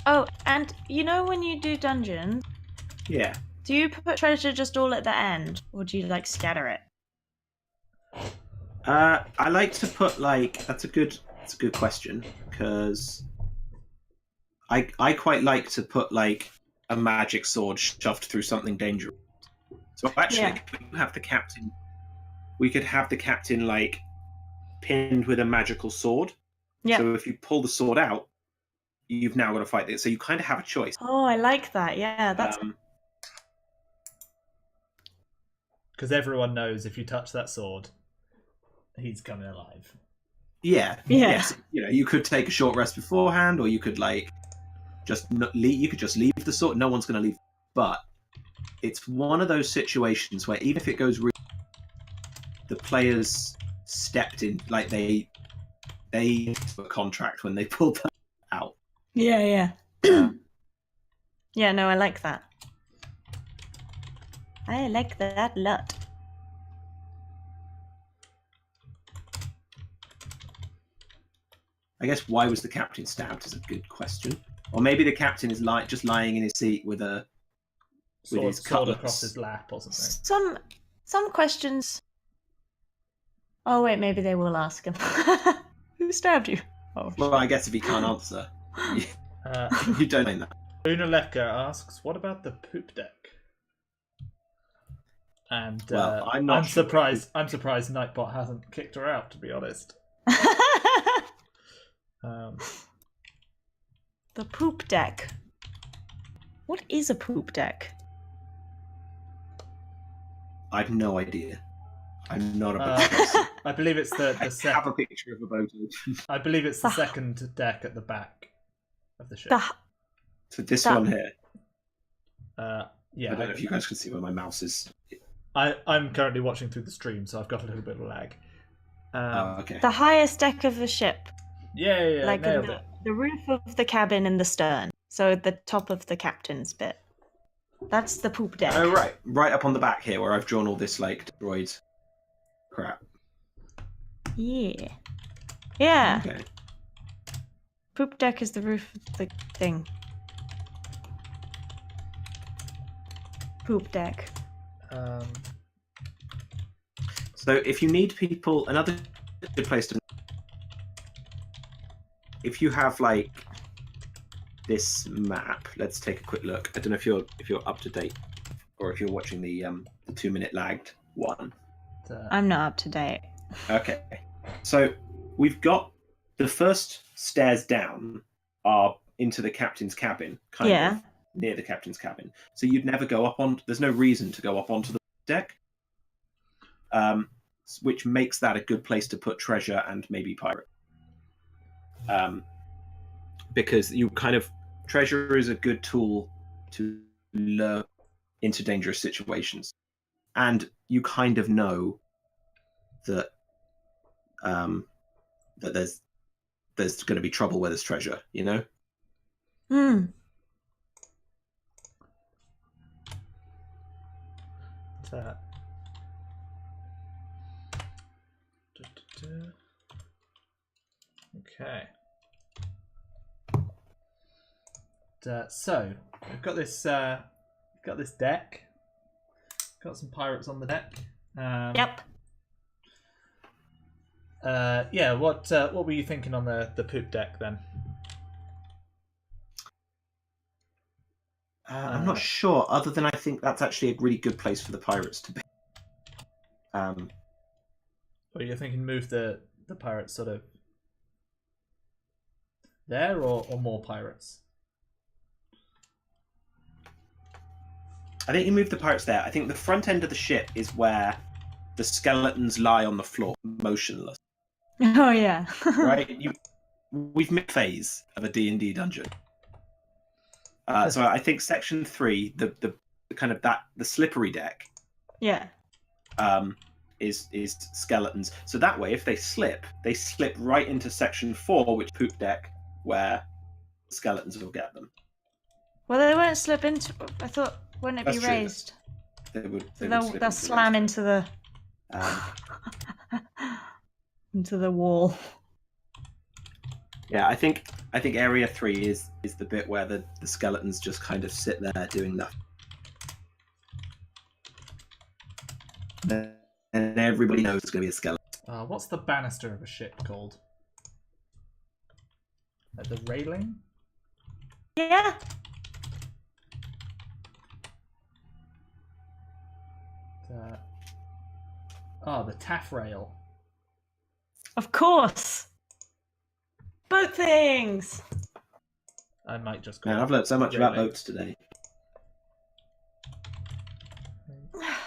Oh, and you know when you do dungeons, Yeah. do you put treasure just all at the end, or do you like scatter it? I like to put that's a good question, because I quite like to put a magic sword shoved through something dangerous. So actually, we could have the captain. We could have the captain pinned with a magical sword. Yeah. So if you pull the sword out, you've now got to fight it. So you kind of have a choice. Oh, I like that. Yeah, that's. Because everyone knows if you touch that sword, he's coming alive. Yeah. Yeah. Yes. You could take a short rest beforehand, or you could just leave. You could just leave the sword. No one's going to leave. But it's one of those situations where even if it goes, the players stepped in, they took a contract when they pulled that out. Yeah. Yeah. No, I like that. I like that a lot. I guess why was the captain stabbed is a good question. Or maybe the captain is just lying in his seat with his sword across his lap or something. Some questions. Oh wait, maybe they will ask him. Who stabbed you? Oh. Well, I guess if he can't answer, you don't know that. Unaleka asks, "What about the poop deck?" And I'm surprised. I'm surprised Nightbot hasn't kicked her out. To be honest. The poop deck. What is a poop deck? I've no idea. I'm not a boat person. I believe it's the I have a picture of a boat. I believe it's the second deck at the back of the ship. So this one here. Yeah. I don't know if you guys can see where my mouse is. I'm currently watching through the stream, so I've got a little bit of lag. Okay. The highest deck of the ship. Yeah. Like nailed it. The roof of the cabin and the stern. So the top of the captain's bit. That's the poop deck. Oh, right. Right up on the back here where I've drawn all this destroyed crap. Yeah. Okay. Poop deck is the roof of the thing. Poop deck. So if you need people, another good place to. If you have this map, let's take a quick look. I don't know if you're up to date, or if you're watching the 2-minute lagged one. I'm not up to date. Okay, so we've got the first stairs down are into the captain's cabin, kind of near the captain's cabin. So you'd never go up on. There's no reason to go up onto the deck, which makes that a good place to put treasure and maybe pirate. Because you treasure is a good tool to lure into dangerous situations, and you kind of know that that there's going to be trouble where there's treasure, Okay. So we've got this deck. Got some pirates on the deck. Yep. Yeah. What were you thinking on the poop deck then? I'm not sure. Other than I think that's actually a really good place for the pirates to be. Or you're thinking move the pirates sort of there, or more pirates? I think you move the pirates there. I think the front end of the ship is where the skeletons lie on the floor, motionless. Oh yeah. Right? We've made a phase of a D&D dungeon. So I think section 3, the kind of the slippery deck. Yeah. Is skeletons. So that way, if they slip right into section 4, which poop deck, where skeletons will get them. Well, they won't slip into. I thought, wouldn't it be raised? They would. They'll slam into the. into the wall. Yeah, I think area 3 is the bit where the skeletons just kind of sit there doing nothing. And everybody knows it's going to be a skeleton. What's the banister of a ship called? The railing? Yeah. The taffrail. Of course. Boat things. I might just call Man, I've learned so much about boats today. I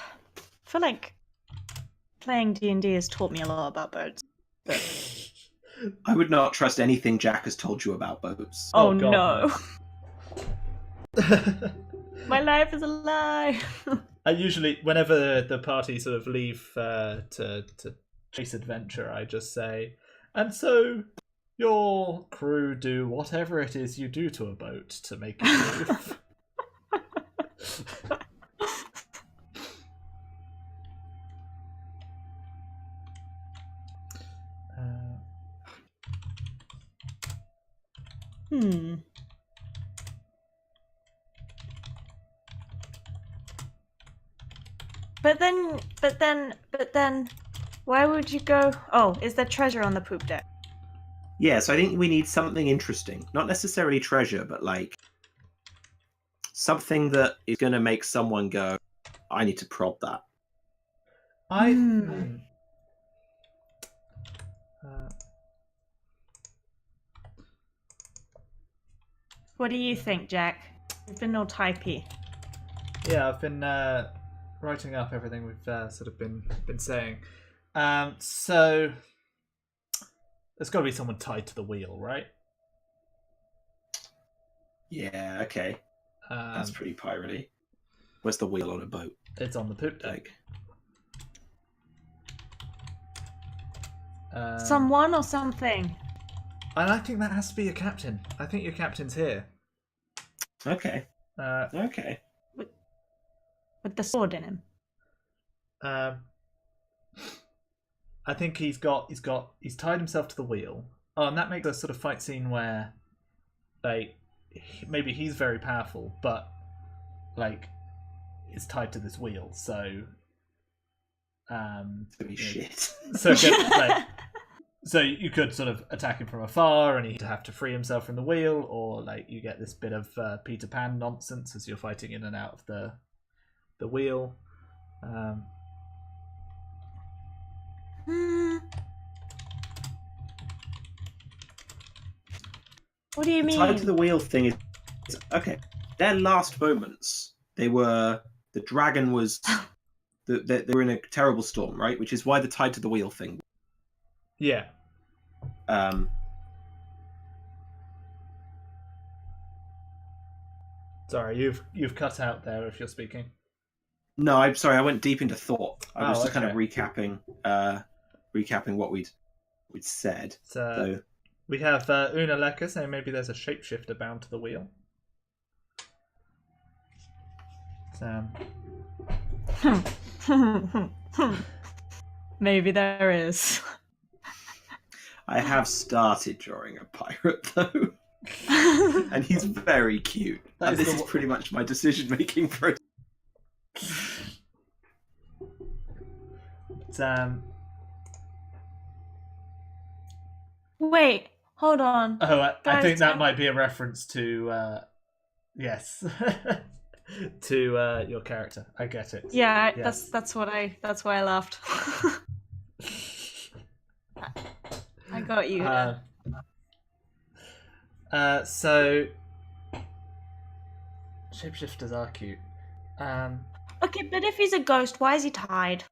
feel like playing D&D has taught me a lot about boats. But... I would not trust anything Jack has told you about boats. Oh, God, no. My life is a lie. I usually, whenever the party sort of leave to chase adventure, I just say, and so your crew do whatever it is you do to a boat to make it move. But then, why would you go? Oh, is there treasure on the poop deck? Yeah, so I think we need something interesting. Not necessarily treasure, but like something that is going to make someone go, I need to prod that. What do you think, Jack? You've been all typey. Yeah, I've been writing up everything we've sort of been saying. So there's got to be someone tied to the wheel, right? Yeah, okay. That's pretty piratey. Where's the wheel on a boat? It's on the poop deck. Someone or something? And I think that has to be your captain. I think your captain's here. Okay. Okay. With the sword in him. I think he's tied himself to the wheel. Oh, and that makes a sort of fight scene where, like, maybe he's very powerful, but like, is tied to this wheel. So, shit. So you could sort of attack him from afar, and he'd have to free himself from the wheel, or like you get this bit of Peter Pan nonsense as you're fighting in and out of the wheel. What do you mean? Tied to the wheel thing is okay. Their last moments, the dragon was, they were in a terrible storm, right? Which is why the tied to the wheel thing. Yeah. Sorry, you've cut out there if you're speaking. No, I'm sorry. I went deep into thought. I was just okay. kind of recapping what we'd said. So we have Una Leka saying maybe there's a shapeshifter bound to the wheel. Maybe there is. I have started drawing a pirate though, and he's very cute. And this is pretty much my decision-making process. Wait, hold on. Oh, I think that might be a reference to yes, to your character. I get it. Yeah, yes. that's why I laughed. I got you. So shapeshifters are cute. Okay, but if he's a ghost, why is he tied?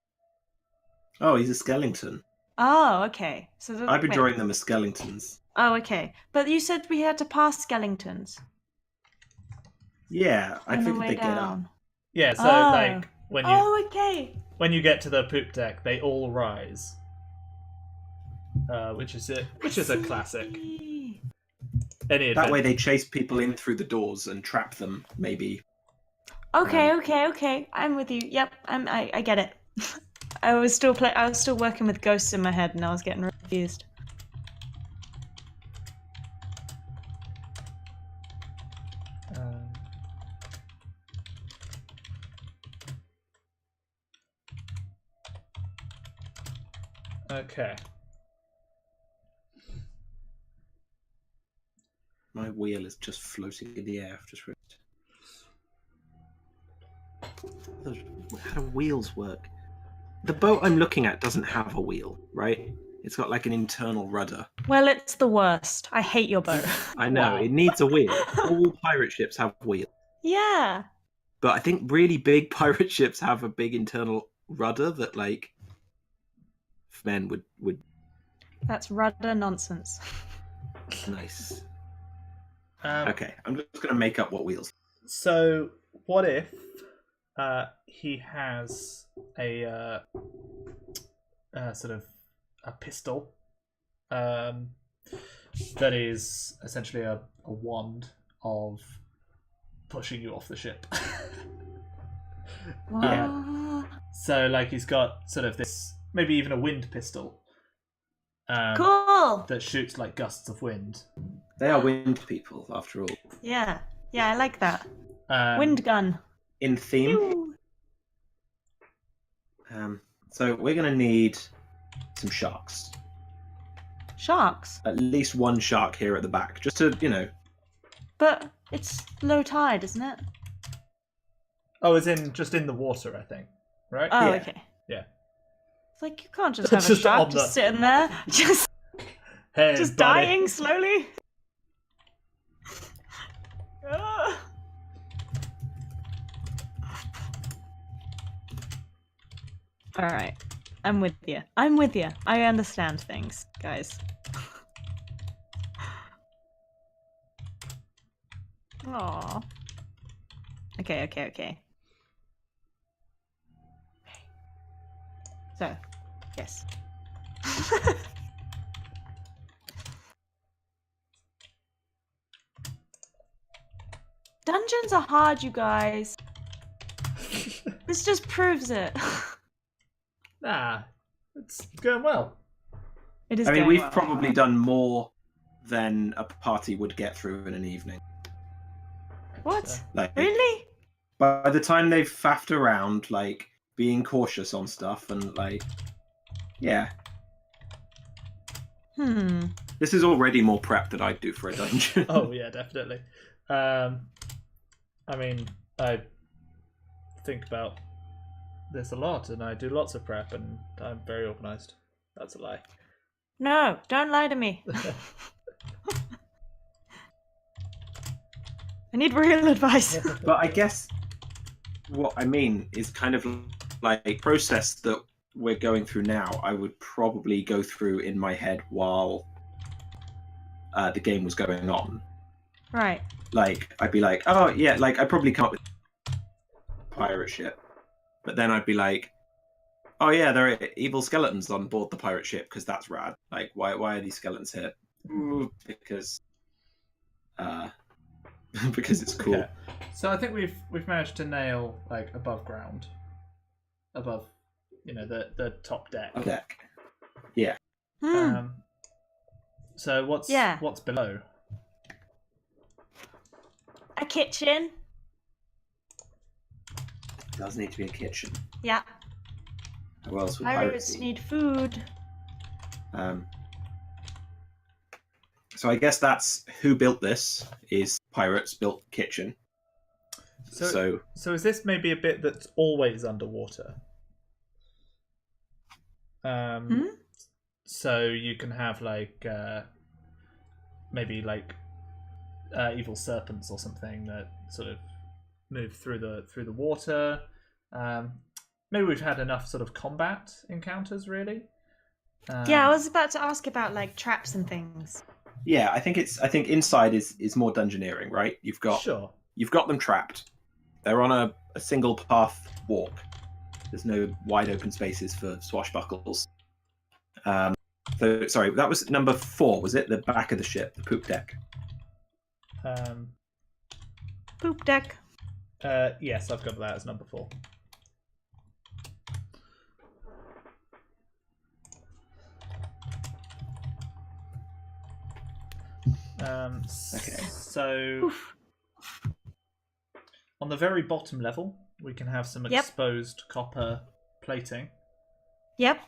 Oh, he's a skeleton. Oh, okay. So I've been drawing them as skeletons. Oh, okay. But you said we had to pass skeletons. Yeah, I figured they'd get up. Yeah, so like when you get to the poop deck, they all rise. Which is a classic. That way they chase people in through the doors and trap them, maybe. Okay. I'm with you. Yep, I get it. I was still working with ghosts in my head, and I was getting confused. Okay. My wheel is just floating in the air. I've just realized. How do wheels work? The boat I'm looking at doesn't have a wheel, right? It's got like an internal rudder. Well, it's the worst. I hate your boat. I know, Wow. it needs a wheel. All pirate ships have wheels. Yeah. But I think really big pirate ships have a big internal rudder that, like, men would... That's rudder nonsense. Nice. Okay, I'm just going to make up what wheels. So, what if he has a sort of a pistol that is essentially a wand of pushing you off the ship? Yeah. So, like, he's got sort of this, maybe even a wind pistol. Cool. That shoots like gusts of wind. They are wind people, after all. Yeah. Yeah, I like that. Wind gun. In theme. So we're going to need some sharks. Sharks? At least one shark here at the back, just to, you know... But it's low tide, isn't it? Oh, it's just in the water, I think. Right? Oh, Yeah. okay. Yeah. It's like you can't just have a Just shark on just sitting there, just Hey, just buddy. dying slowly. Ah. All right, I'm with you. I'm with you. I understand things, guys. Aww. Okay. So, yes. Dungeons are hard, you guys. This just proves it. Nah, it's going well. It is. I mean, going we've well. probably done more than a party would get through in an evening. What? Like, Really? by the time they've faffed around, like, being cautious on stuff and, like, yeah. This is already more prep than I'd do for a dungeon. Oh yeah, definitely. I mean, I think about this a lot, and I do lots of prep, and I'm very organised. That's a lie. No, don't lie to me. I need real advice. But I guess what I mean is kind of like a process that we're going through now, I would probably go through in my head while the game was going on. Right. Like, I'd be like, oh, yeah, like, I'd probably come up with pirate ship. But then I'd be like, oh, yeah, there are evil skeletons on board the pirate ship, because that's rad. Like, why are these skeletons here? Ooh, because it's cool. Okay. So I think we've managed to nail, like, above ground. Above, you know, the top deck. Deck. Yeah. So what's below? A kitchen. It does need to be a kitchen. Yeah. Who else would Pirates be? need food. So I guess that's who built this is pirates built kitchen. So is this maybe a bit that's always underwater? So you can have like maybe like evil serpents or something that sort of move through the water. Maybe we've had enough sort of combat encounters, really. Yeah, I was about to ask about like traps and things. yeah, I think inside is more dungeoneering, right? You've got them trapped. They're on a single path walk. There's no wide open spaces for swashbuckles. So sorry, that was number 4, was it? The back of the ship, the poop deck. Poop deck. Yes, I've got that as number 4. Okay. So on the very bottom level, we can have some exposed copper plating. Yep.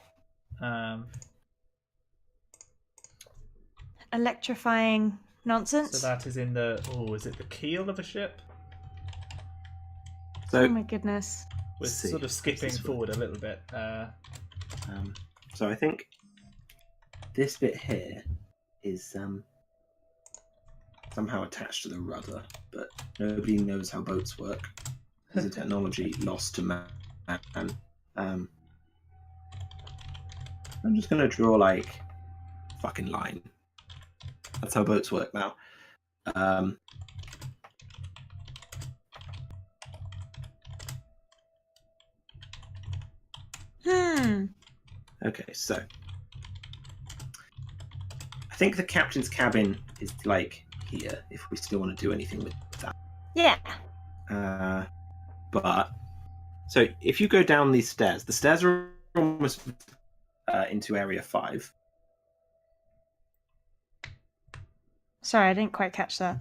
Electrifying nonsense. So that is in the is it the keel of a ship? So, oh my goodness. We're sort of skipping forward a little bit. So I think this bit here is somehow attached to the rudder, but nobody knows how boats work. It's a technology lost to man. I'm just going to draw like fucking line. That's how boats work now. Okay, so I think the captain's cabin is like here, if we still want to do anything with that. Yeah. But so if you go down these stairs, the stairs are almost into area 5. Sorry, I didn't quite catch that.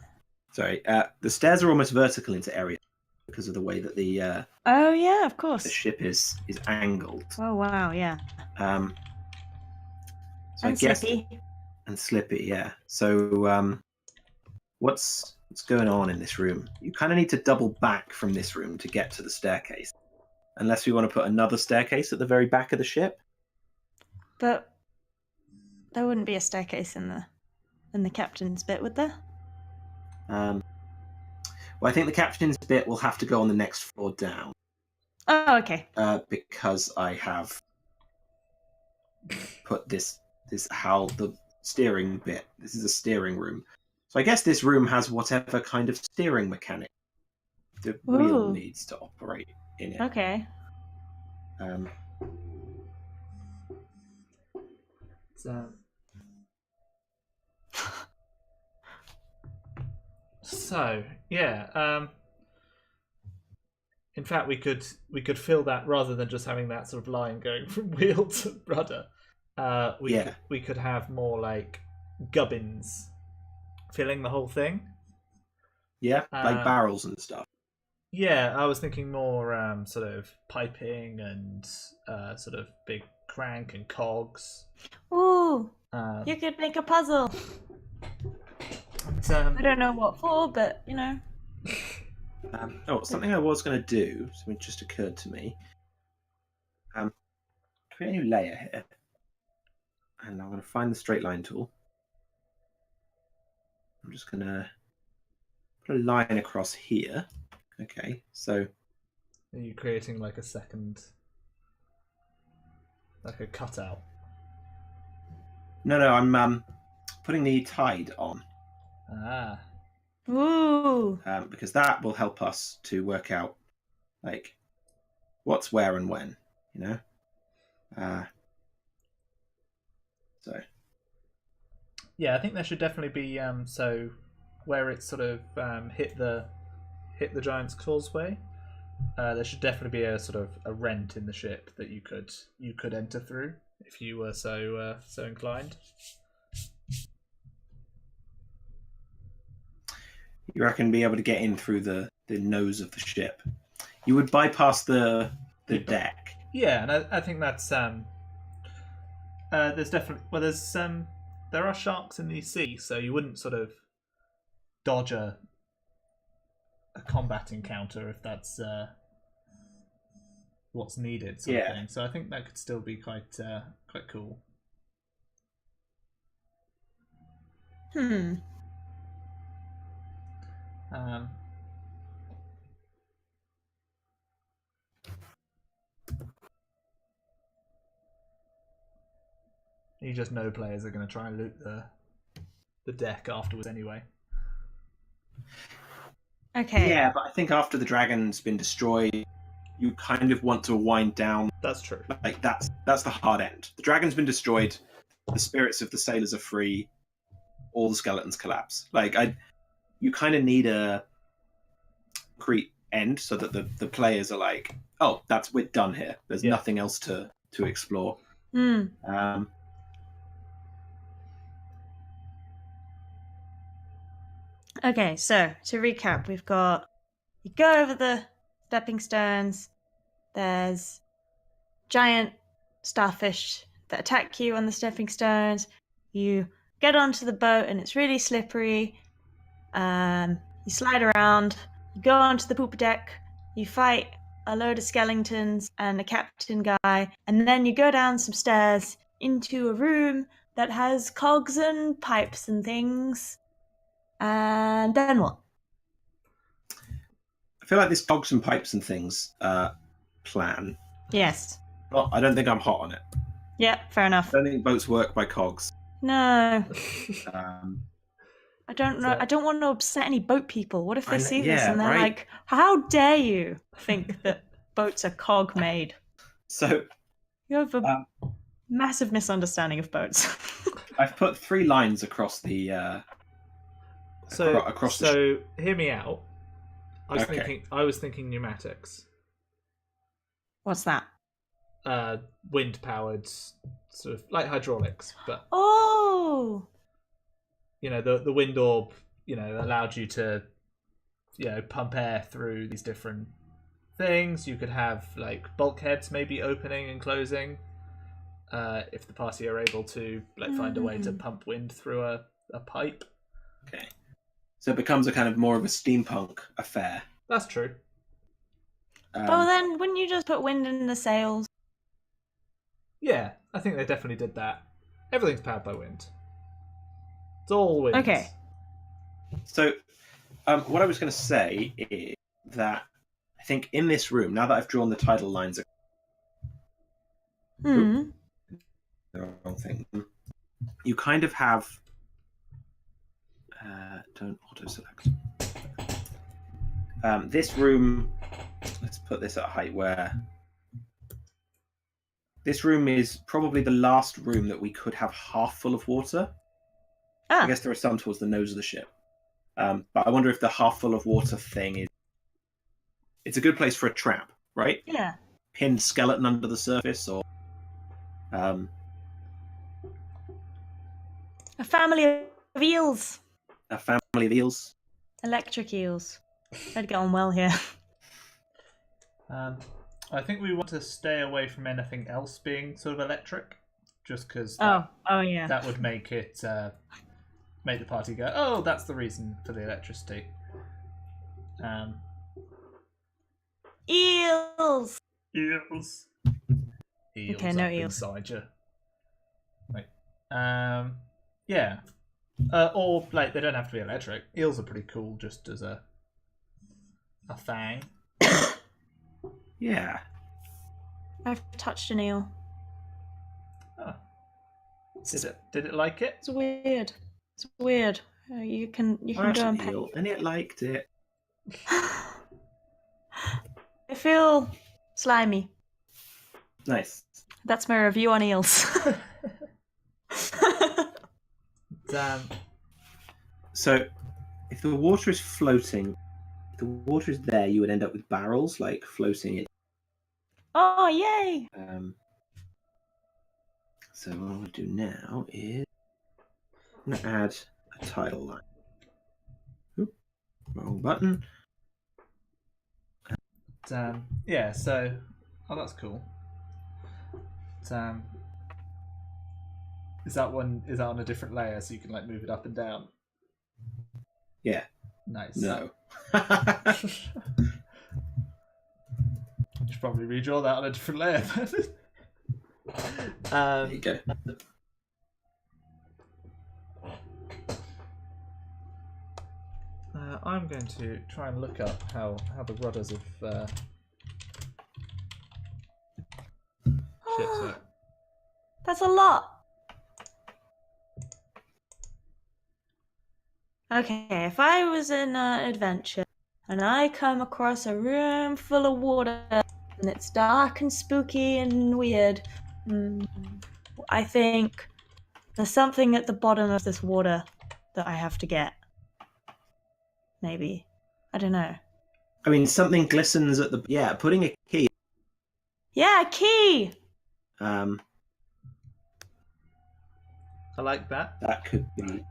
Sorry, the stairs are almost vertical into area because of the way that the oh yeah, of course, the ship is angled. Oh wow, yeah. So and I guess slippy. And slippy, yeah. So what's going on in this room? You kind of need to double back from this room to get to the staircase, unless we want to put another staircase at the very back of the ship. But there wouldn't be a staircase in the captain's bit, would there? Well, I think the captain's bit will have to go on the next floor down. Oh, okay. Because I have put the steering bit. This is a steering room. So I guess this room has whatever kind of steering mechanic the wheel needs to operate in it. Okay. So yeah. In fact, we could fill that rather than just having that sort of line going from wheel to rudder. We could have more like gubbins filling the whole thing. Yeah, like barrels and stuff. Yeah, I was thinking more sort of piping and sort of big crank and cogs. Ooh, you could make a puzzle. I don't know what for, but you know. Something I was going to do, something just occurred to me. Create a new layer here. And I'm going to find the straight line tool. I'm just going to put a line across here. Okay, so... Are you creating like a second... like a cutout? No, I'm putting the tide on. Ah. Ooh. Because that will help us to work out, like, what's where and when, you know? So. Yeah, I think there should definitely be so where it's sort of hit the Giant's Causeway. There should definitely be a sort of a rent in the ship that you could enter through if you were so inclined. You reckon be able to get in through the nose of the ship? You would bypass the deck. Yeah, and I think that's there's definitely there are sharks in the sea, so you wouldn't sort of dodge a combat encounter if that's what's needed. Sort of thing. So I think that could still be quite cool. You just know players are going to try and loot the deck afterwards anyway. Okay. Yeah, but I think after the dragon's been destroyed, you kind of want to wind down. That's true. Like that's the hard end. The dragon's been destroyed. The spirits of the sailors are free. All the skeletons collapse. Like you kind of need a concrete end so that the players are like, oh, we're done here. There's nothing else to explore. Okay, so to recap, we've got you go over the stepping stones. There's giant starfish that attack you on the stepping stones. You get onto the boat and it's really slippery. You slide around. You go onto the poop deck. You fight a load of skeletons and a captain guy, and then you go down some stairs into a room that has cogs and pipes and things. And then what? I feel like this cogs and pipes and things plan. Yes. Well, I don't think I'm hot on it. Yeah, fair enough. I don't think boats work by cogs. No. I don't know. I don't want to upset any boat people. What if they see this yeah, and they're right? like, how dare you think that boats are cog made? So you have a massive misunderstanding of boats. I've put 3 lines across the So hear me out. I was thinking pneumatics. What's that? Wind powered, sort of like hydraulics, but the wind orb, allowed you to, pump air through these different things. You could have like bulkheads maybe opening and closing, if the party are able to find a way to pump wind through a pipe. Okay, so it becomes a kind of more of a steampunk affair. That's true. Then wouldn't you just put wind in the sails? Yeah, I think they definitely did that. Everything's powered by wind. It's all wind. Okay. So, what I was going to say is that I think in this room, now that I've drawn the tidal lines, the wrong thing. You kind of have. Don't auto-select. This room. Let's put this at a height where. This room is probably the last room that we could have half full of water. I guess there are some towards the nose of the ship. But I wonder if the half full of water thing is... It's a good place for a trap, right? Yeah. Pinned skeleton under the surface, or... A family of eels. A family of eels. Electric eels. I'd get on well here. I think we want to stay away from anything else being sort of electric, just because yeah, that would make it make the party go, oh, that's the reason for the electricity. Eels. Okay, no eels inside you. Yeah. Or they don't have to be electric. Eels are pretty cool, just as a thing. Yeah. I've touched an eel. Oh. Did it like it? It's weird. You can go and pet eel, and it liked it. I feel slimy. Nice. That's my review on eels. Damn. So, if the water is floating, if the water is there, you would end up with barrels floating in. Oh, yay! So what I'm going to do now is I'm going to add a tidal line. Oop, wrong button. Yeah, so... Oh, that's cool. Is that on a different layer so you can move it up and down? Yeah. Nice. No. Should probably redraw that on a different layer. There you go. I'm going to try and look up how the rudders of ships work. That's a lot. Okay, if I was in an adventure and I come across a room full of water and it's dark and spooky and weird, I think there's something at the bottom of this water that I have to get. Maybe. I don't know. I mean, something glistens at the... Yeah, putting a key. Yeah, a key! I like that. That could be...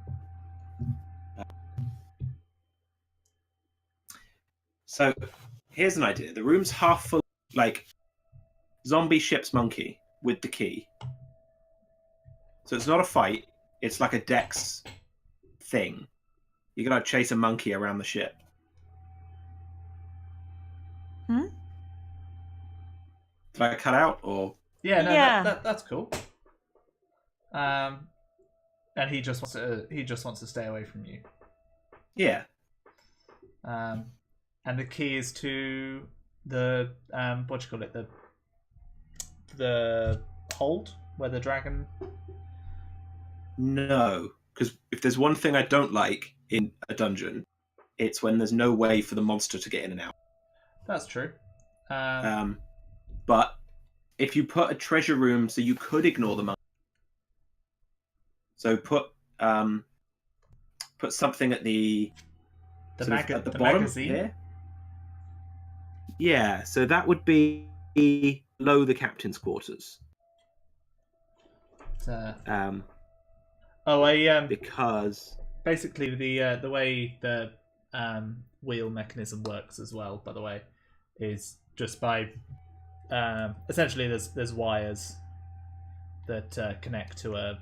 So here's an idea. The room's half full, like zombie ship's monkey with the key. So it's not a fight. It's like a Dex thing. You're gonna chase a monkey around the ship. Hmm? Did I cut out or? Yeah, no, Yeah. That's cool. And he just wants to stay away from you. Yeah. And the key is to the what do you call it, the hold where the dragon. No, because if there's one thing I don't like in a dungeon, it's when there's no way for the monster to get in and out. That's true. But if you put a treasure room, so you could ignore the monster. So put something at the the at the the bottom magazine. there. Yeah, so that would be below the captain's quarters. Because basically the way the wheel mechanism works as well, by the way, is just by essentially there's wires that connect to a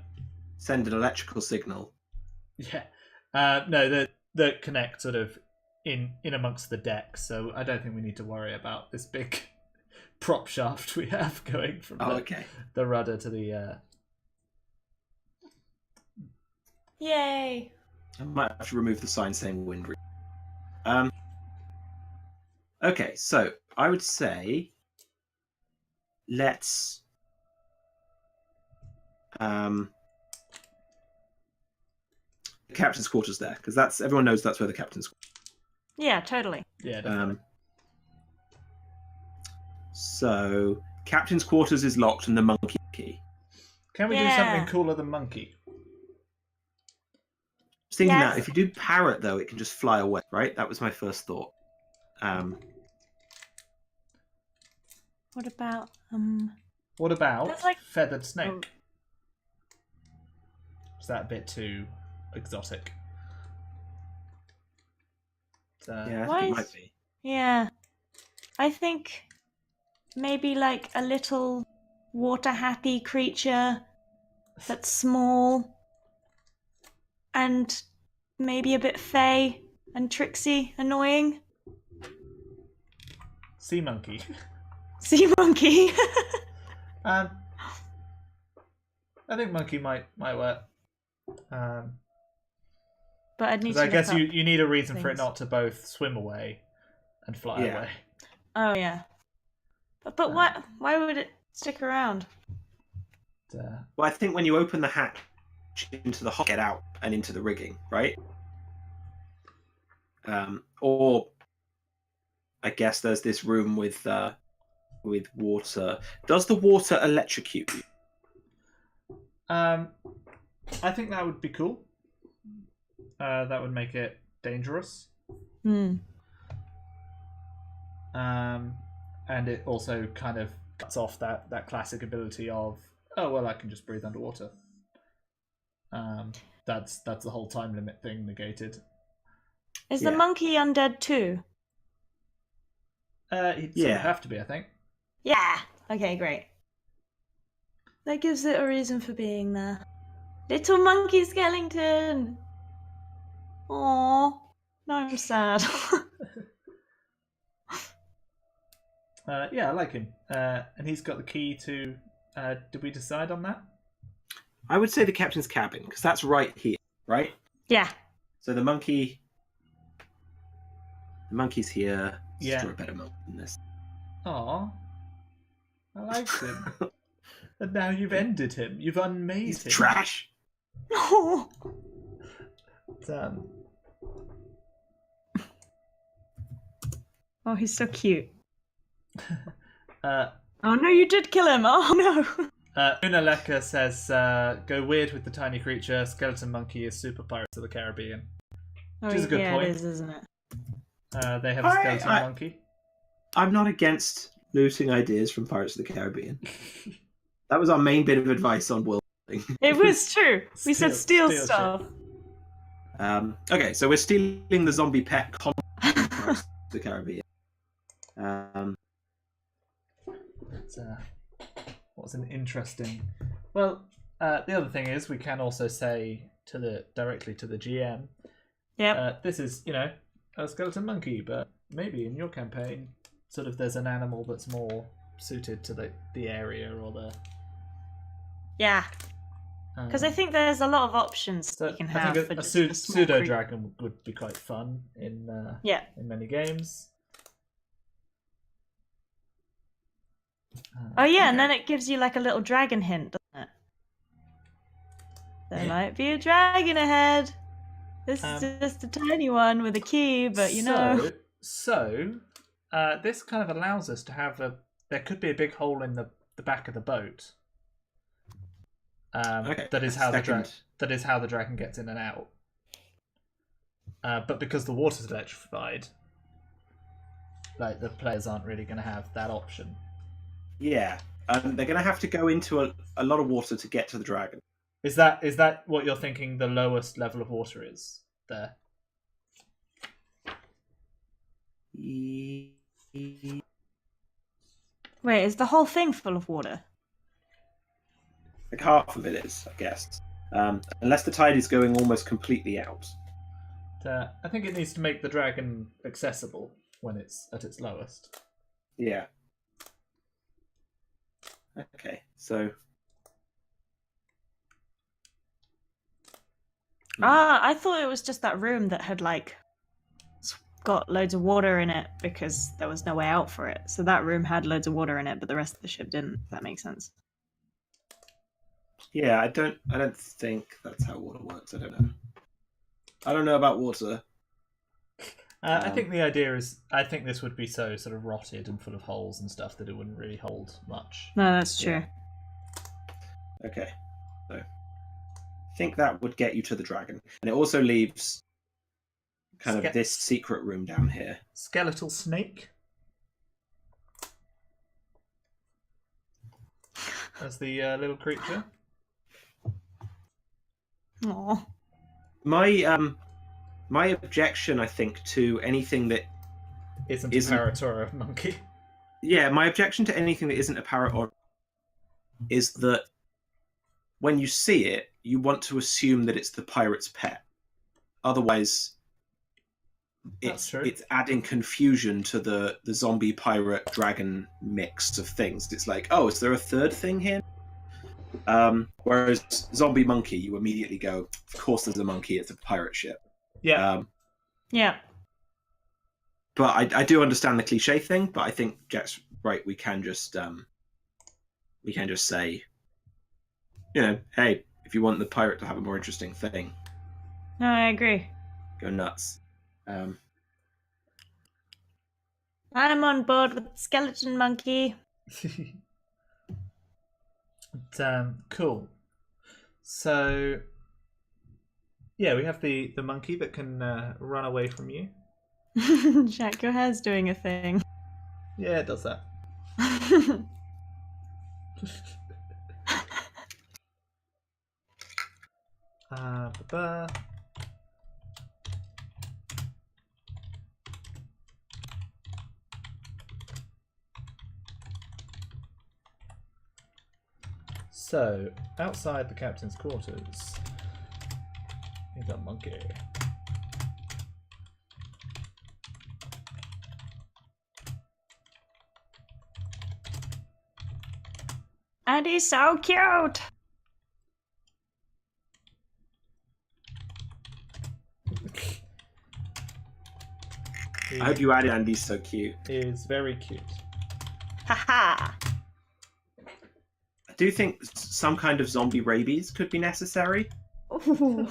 send an electrical signal. Yeah, no, that connect sort of in amongst the decks. So I don't think we need to worry about this big prop shaft we have going from the rudder to the. Yay! I might have to remove the sign saying wind. Okay, so I would say let's the captain's quarters there, because that's everyone knows that's where the captain's. Yeah, totally. Yeah, definitely. So captain's quarters is locked, and the monkey key. Can we do something cooler than monkey? I was thinking that if you do parrot, though, it can just fly away, right? That was my first thought. What about What about That's like- feathered snake? Is that a bit too exotic? Yeah, I Why think it is- might be. Yeah. I think maybe like a little water happy creature that's small and maybe a bit fey and tricksy, annoying. Sea monkey. Sea monkey. I think monkey might work. But I'd need to I guess look up you need a reason for it things. not to both swim away and fly Yeah. away. Oh yeah. But why would it stick around? Well, I think when you open the hatch into the hot, get out and into the rigging, right? Or I guess there's this room with water. Does the water electrocute you? I think that would be cool. That would make it dangerous. Hmm. And it also kind of cuts off that classic ability of, oh well, I can just breathe underwater. That's the whole time limit thing negated. Is the monkey undead too? He'd sort of have to be, I think. Yeah. Okay, great. That gives it a reason for being there. Little monkey skeleton. Aww. Now I'm sad. Yeah, I like him. And he's got the key to. Did we decide on that? I would say the captain's cabin, because that's right here, right? Yeah. So the monkey's here. Let's Yeah. draw a better monkey than this. Aw. I liked him. And now you've ended him. You've unmade He's him. trash. Oh. Oh, he's so cute. Oh no, you did kill him. Oh no. Unaleka says, go weird with the tiny creature. Skeleton monkey is super Pirates of the Caribbean. Oh, Which is a good point. it is, isn't it? They have a skeleton monkey. I'm not against looting ideas from Pirates of the Caribbean. That was our main bit of advice on world building. It was true. We said steal steal stuff. Okay, so we're stealing the zombie pet from Pirates of the Caribbean. What's an interesting? Well, the other thing is we can also say directly to the GM. Yep. This is a skeleton monkey, but maybe in your campaign, sort of there's an animal that's more suited to the area or the. Yeah. Because I think there's a lot of options you can have. I think a pseudo dragon would be quite fun in many games. And then it gives you like a little dragon hint, doesn't it? There might be a dragon ahead. This is just a tiny one with a key, but So, this kind of allows us to have there could be a big hole in the back of the boat. That is how the dragon gets in and out. But because the water's electrified, like the players aren't really going to have that option. Yeah, they're going to have to go into a lot of water to get to the dragon. Is that what you're thinking? The lowest level of water is there? Wait, is the whole thing full of water? Like half of it is, I guess. Unless the tide is going almost completely out. I think it needs to make the dragon accessible when it's at its lowest. Yeah. Okay, so. I thought it was just that room that had got loads of water in it because there was no way out for it. So that room had loads of water in it, but the rest of the ship didn't. If that makes sense. Yeah, I don't think that's how water works. I don't know. I don't know about water. I think the idea is, I think this would be so sort of rotted and full of holes and stuff that it wouldn't really hold much. No, that's true. Yeah. Okay, so I think that would get you to the dragon, and it also leaves kind of this secret room down here. Skeletal snake. As the little creature. Aww. My objection, I think, to anything that isn't a parrot or a monkey. Yeah, my objection to anything that isn't a parrot or is that when you see it, you want to assume that it's the pirate's pet. Otherwise, it's adding confusion to the zombie pirate dragon mix of things. It's like, oh, is there a third thing here? Whereas zombie monkey, you immediately go, of course there's a monkey, it's a pirate ship. Yeah. Yeah. But I do understand the cliche thing, but I think Jack's right. We can just say, hey, if you want the pirate to have a more interesting thing. No, I agree. Go nuts. I'm on board with skeleton monkey. Cool. So, yeah, we have the monkey that can run away from you. Jack, your hair's doing a thing. Yeah, it does that. So, outside the captain's quarters, he's a monkey. And he's so cute! I hope you added Andy's so cute. He is very cute. Haha! I do think some kind of zombie rabies could be necessary. Ooh.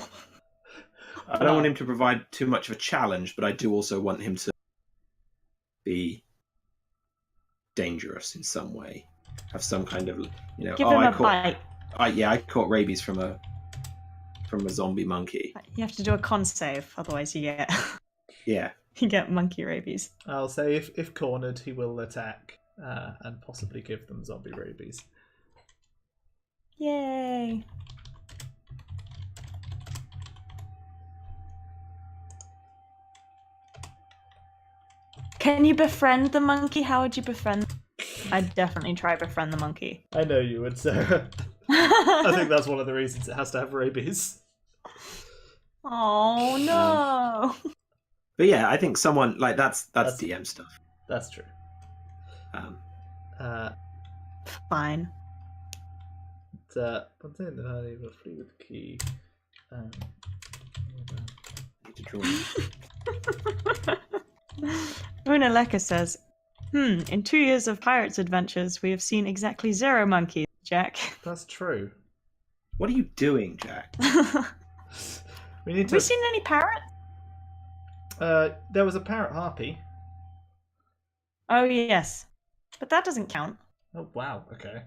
I don't want him to provide too much of a challenge, but I do also want him to be dangerous in some way. Have some kind of, Give him a bite. I caught rabies from a zombie monkey. You have to do a con save, otherwise you get Yeah. you get monkey rabies. I'll say if cornered, he will attack and possibly give them zombie rabies. Yay! Can you befriend the monkey? How would you befriend? I'd definitely try befriend the monkey. I know you would, Sarah. I think that's one of the reasons it has to have rabies. Oh no! But yeah, I think someone like that's DM stuff. That's true. Fine. Contain the honey with a flea with the key. Need to draw. Unaleka says, in 2 years of Pirates Adventures, we have seen exactly 0 monkeys, Jack. That's true. What are you doing, Jack? We need to. Have we seen any parrots? There was a parrot harpy. Oh, yes. But that doesn't count. Oh, wow, okay.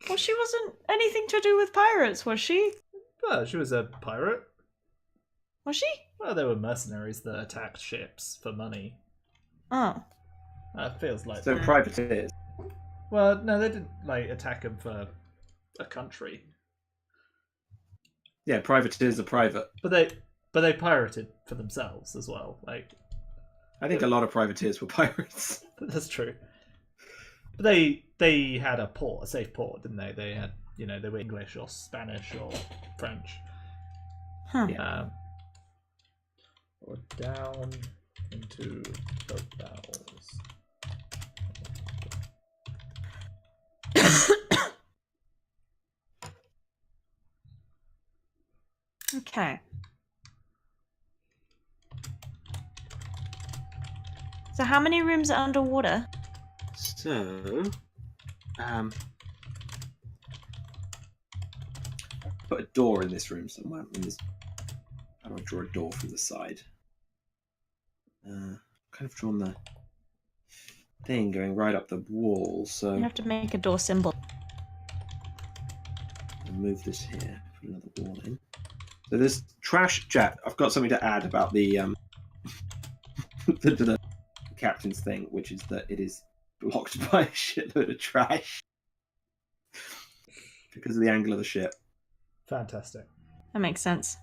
Well, she wasn't anything to do with pirates, was she? Well, she was a pirate. Was she? Well, there were mercenaries that attacked ships for money. Oh. Feels like... So privateers. Well, no, they didn't, attack them for a country. Yeah, privateers are private. But they pirated for themselves as well. I think a lot of privateers were pirates. That's true. But they had a safe port, didn't they? They had, they were English or Spanish or French. Huh. Yeah. Or down into the bowels. Okay. So how many rooms are underwater? So, put a door in this room somewhere. How do I draw a door from the side? Kind of drawn the thing going right up the wall. So You have to make a door symbol. I'll move this here. Put another wall in. So there's trash. Jack, I've got something to add about the the captain's thing, which is that it is blocked by a shitload of trash because of the angle of the ship. Fantastic. That makes sense.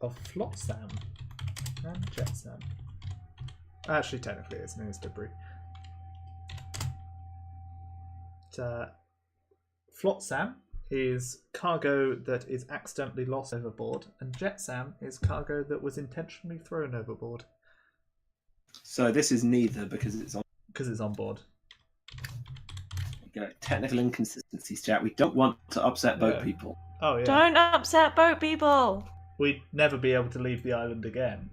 Of Flotsam and Jetsam. Actually, technically, its name is debris. Flotsam is cargo that is accidentally lost overboard, and Jetsam is cargo that was intentionally thrown overboard. So this is neither because it's on board. Technical inconsistencies, Jack. We don't want to upset boat people. Oh yeah. Don't upset boat people. We'd never be able to leave the island again.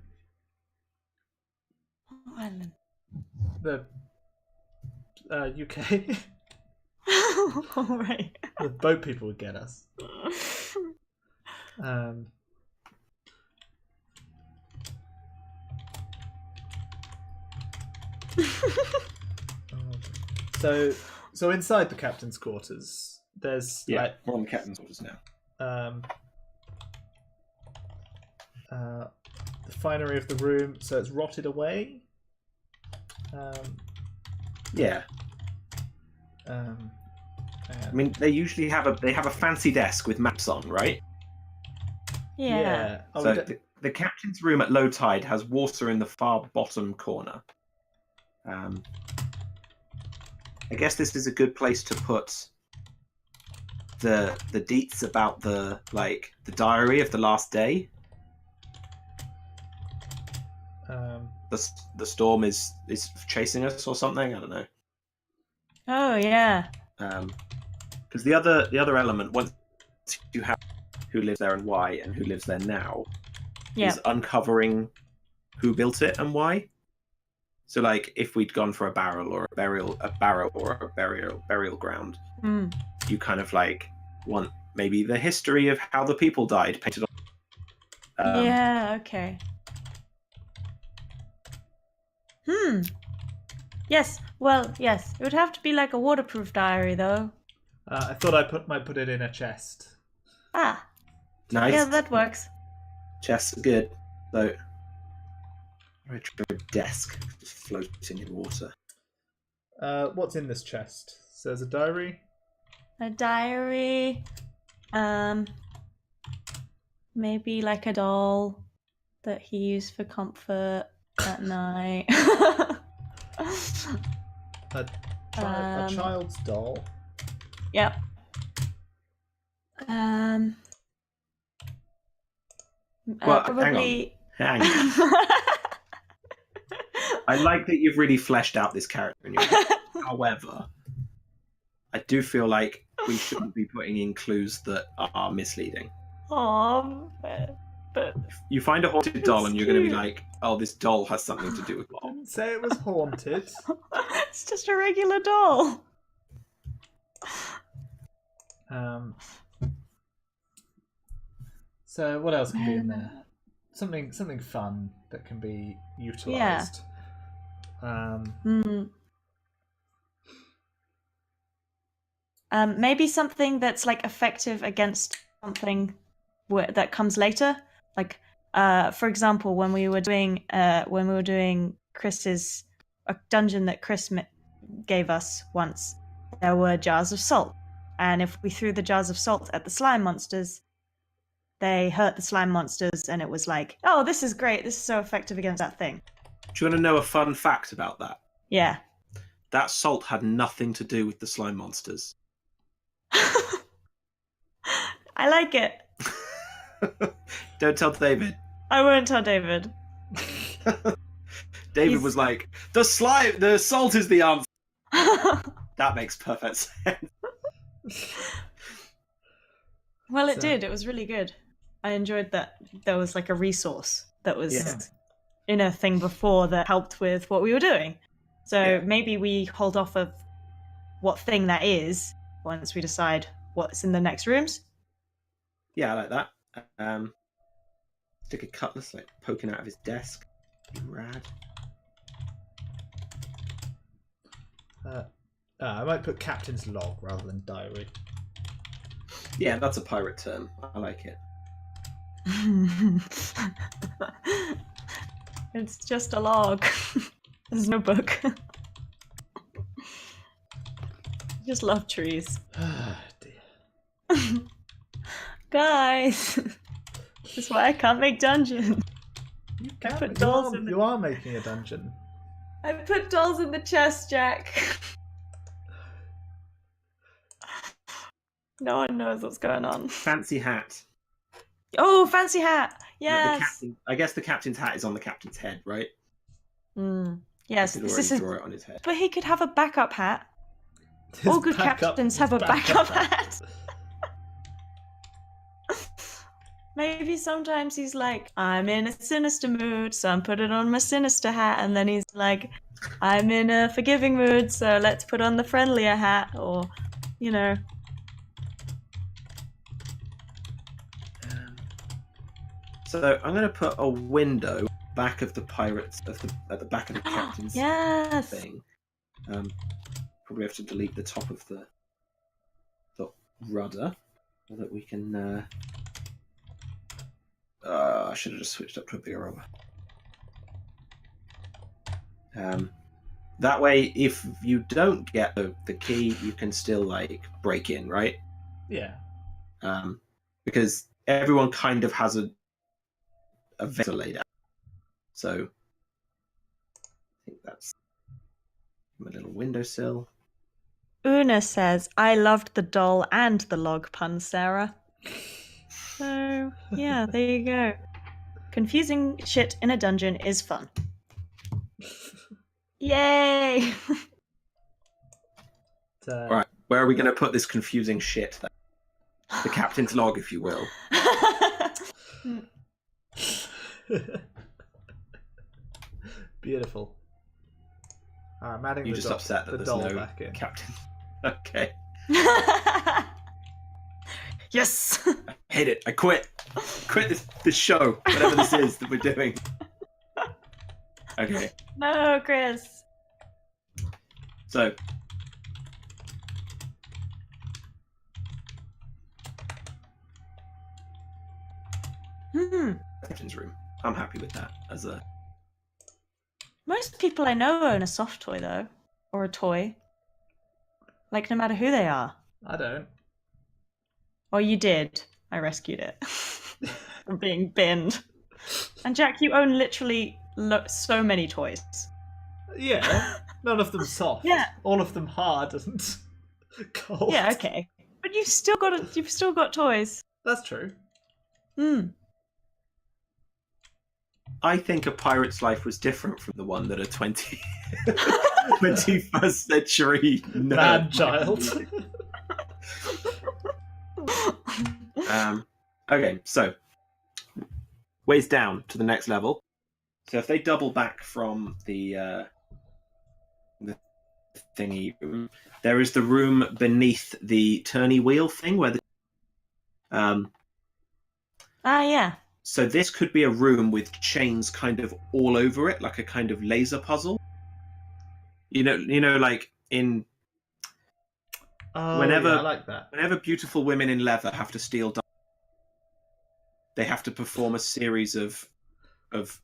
What island? The UK. All right. The boat people would get us. So inside the captain's quarters, there's we're on the captain's quarters now. The finery of the room, so it's rotted away. Yeah. I mean, they usually have a fancy desk with maps on, right? Yeah. Oh, so the captain's room at low tide has water in the far bottom corner. I guess this is a good place to put the deets about the diary of the last day. The storm is chasing us or something. I don't know. Oh yeah. Because the other element, once you have who lives there and why, and who lives there now, is uncovering who built it and why. So, if we'd gone for a barrel or a burial ground, you kind of want maybe the history of how the people died painted on. Yeah. Okay. Yes. Well, yes. It would have to be like a waterproof diary, though. I thought I might put it in a chest. Ah. Nice. Yeah, that works. Chests are good. So Retro desk just floating in water. What's in this chest? So there's a diary. A diary. Maybe like a doll that he used for comfort at night. A child's doll. Yep. Well, Probably. Hang on. I like that you've really fleshed out this character in your head. However, I do feel like we shouldn't be putting in clues that are misleading. Aww, but You find a haunted doll and you're going to be cute. like, oh, this doll has something to do with Bob. Didn't say it was haunted. It's just a regular doll. So what else can be in there? Something fun that can be utilised. Maybe something that's like effective against something that comes later. Like, for example, when we were doing Chris's a dungeon that Chris gave us once, there were jars of salt, and if we threw the jars of salt at the slime monsters, they hurt the slime monsters, and it was like, oh, this is great. This is so effective against that thing. Do you want to know a fun fact about that? Yeah. That salt had nothing to do with the slime monsters. I like it. Don't tell David. I won't tell David. David was like, the salt is the answer. That makes perfect sense. Well, it did. It was really good. I enjoyed that there was like a resource that was in a thing before that helped with what we were doing. So maybe we hold off of what thing that is once we decide what's in the next rooms. Yeah, I like that. Stick a cutlass like poking out of his desk. Rad. I might put captain's log rather than diary. Yeah, that's a pirate term. I like it. It's just a log. There's no book. I just love trees. Dear. Guys, this is why I can't make dungeons. You are making a dungeon. I put dolls in the chest, Jack. No one knows what's going on. Fancy hat. Oh, fancy hat! Yes. I guess the captain's hat is on the captain's head, right? Yes, This is draw it on his head. But he could have a backup hat. All good captains have a backup hat. Maybe sometimes he's like, I'm in a sinister mood, so I'm putting on my sinister hat, and then he's like, I'm in a forgiving mood, so let's put on the friendlier hat, or, you know. So I'm going to put a window back of the pirates at the back of the captain's thing. Probably have to delete the top of the rudder so that we can. I should have just switched up to a bigger rubber. That way, if you don't get the key, you can still like break in, right? Yeah. Because everyone kind of has a vessel laid out. So I think that's my little windowsill. Una says, I loved the doll and the log pun, Sarah. So, yeah, there you go. Confusing shit in a dungeon is fun. Yay! Right, where are we going to put this confusing shit then? The captain's log, if you will. Beautiful. I'm adding You're just upset that there's no back in. captain. Okay. Yes! I hate it. I quit. Quit this show, whatever this is that we're doing. Okay. No, Chris. So. Captain's room. I'm happy with that as a Most people I know own a soft toy, though. Or a toy. Like, no matter who they are. I don't. Or you did. I rescued it from being binned. And Jack, you own literally so many toys. Yeah, none of them soft. Yeah. All of them hard and cold. Yeah, okay. But you've still got toys. That's true. I think A Pirate's Life was different from the one that a 21st century man child. Okay, so ways down to the next level. So if they double back from the thingy room, there is the room beneath the tourney wheel thing where the yeah. So this could be a room with chains kind of all over it, like a kind of laser puzzle. You know, like in whenever I like that. Whenever beautiful women in leather have to steal diamonds, they have to perform a series of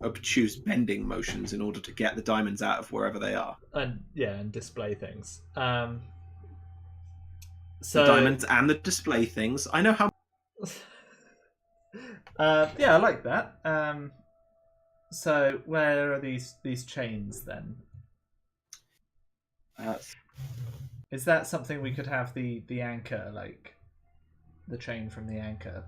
obtuse bending motions in order to get the diamonds out of wherever they are. And display things. So the diamonds and the display things. I know how. Yeah, I like that. So where are these chains then? Is that something we could have the anchor, like the chain from the anchor?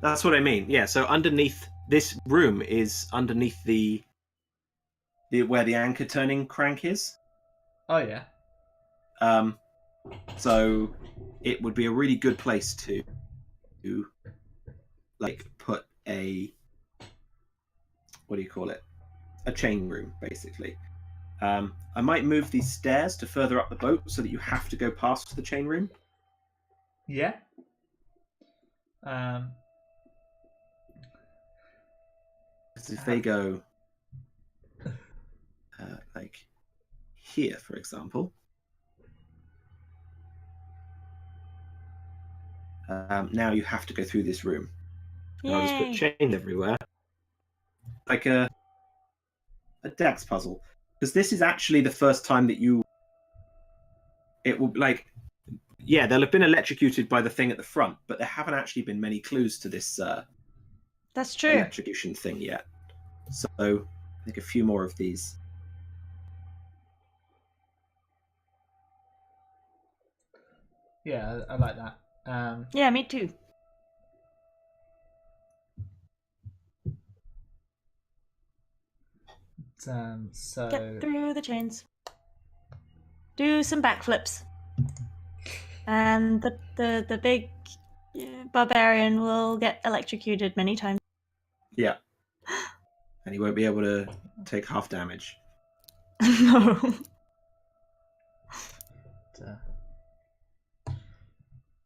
That's what I mean. Yeah. So underneath this room is underneath the where the anchor turning crank is. Oh yeah. So it would be a really good place to like put a, what do you call it? A chain room, basically. I might move these stairs to further up the boat so that you have to go past the chain room. Yeah. If they go like here, for example, now you have to go through this room. And I'll just put chains everywhere, like a Dax puzzle, because this is actually the first time that it will, like, yeah, they'll have been electrocuted by the thing at the front, but there haven't actually been many clues to this that's true electrocution thing yet. So I think a few more of these. Yeah, I like that. Yeah, me too. So get through the chains. Do some backflips. And the big barbarian will get electrocuted many times. Yeah. And he won't be able to take half damage. No.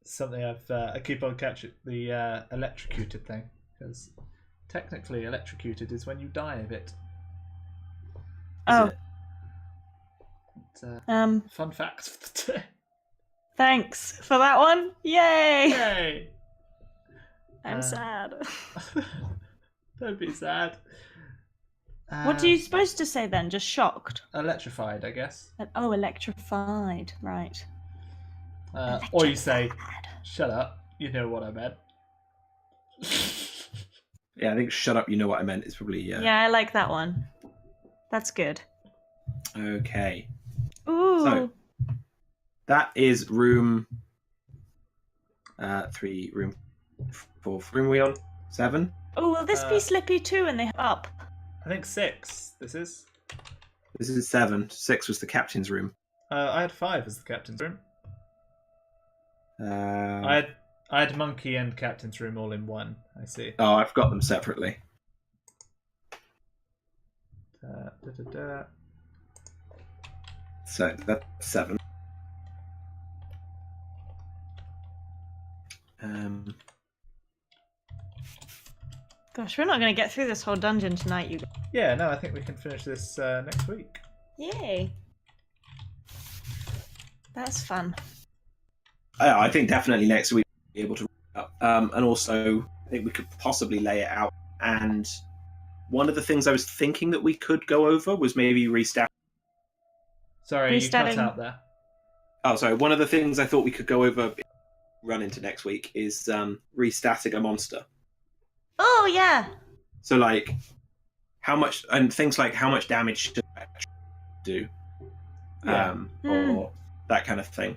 Something I keep on catching, the electrocuted thing, because technically electrocuted is when you die of it. Oh. Fun fact for the day. Thanks for that one. Yay! Yay! I'm sad. Don't be sad. What are you supposed to say then? Just shocked? Electrified, I guess. Oh, electrified. Right. Or you say, shut up, you know what I meant. Yeah, I think shut up, you know what I meant is probably... Yeah, I like that one. That's good. Okay. Ooh. So, that is room 3, room 4, room we on? 7? Oh, will this be Slippy too when they hop up? I think 6, this is. This is 7. 6 was the captain's room. I had 5 as the captain's room. I had monkey and captain's room all in one, I see. Oh, I've got them separately. So that's 7. Gosh, we're not going to get through this whole dungeon tonight, you guys. Yeah, no, I think we can finish this next week. Yay. That's fun. I think definitely next week we'll be able to wrap up. And also, I think we could possibly lay it out and one of the things I was thinking that we could go over was maybe restat. Sorry, you cut out there. Oh, sorry. One of the things I thought we could go over, run into next week, is restatting a monster. Oh yeah. So like, how much and things like how much damage should it do, or that kind of thing.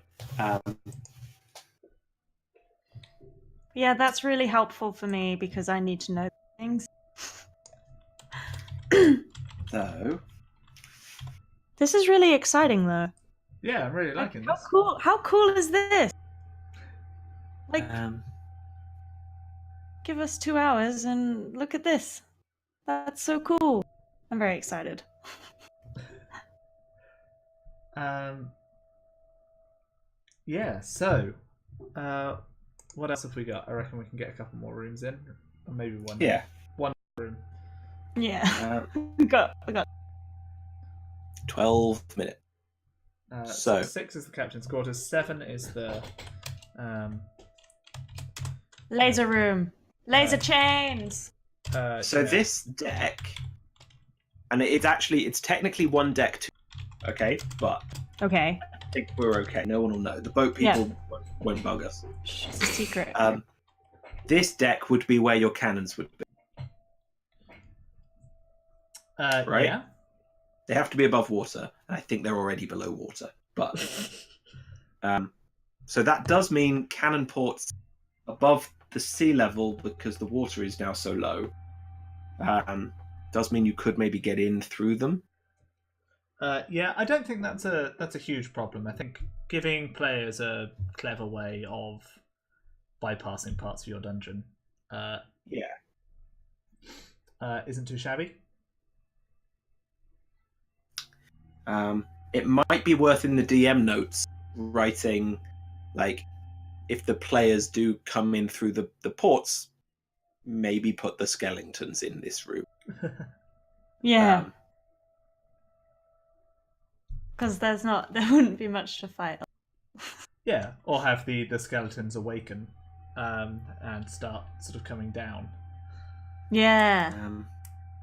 Yeah, that's really helpful for me because I need to know things. So, this is really exciting, though. Yeah, I'm really liking this. How cool is this? Like, give us 2 hours and look at this. That's so cool. I'm very excited. Yeah, so what else have we got? I reckon we can get a couple more rooms in. Or maybe one. Yeah. One room. Yeah. we got 12 minutes. So 6 is the captain's quarters, 7 is the laser room. Laser chains. So this deck, and it's technically one deck too, okay? But okay. I think we're okay. No one will know. The boat people won't bug us. It's a secret. This deck would be where your cannons would be. Right? Yeah. They have to be above water, and I think they're already below water. But so that does mean cannon ports above the sea level because the water is now so low. Does mean you could maybe get in through them. Yeah, I don't think that's a huge problem. I think giving players a clever way of bypassing parts of your dungeon, isn't too shabby. It might be worth in the DM notes writing, like, if the players do come in through the ports, maybe put the skeletons in this room. Yeah. Because there wouldn't be much to fight. Yeah, or have the skeletons awaken and start sort of coming down. Yeah.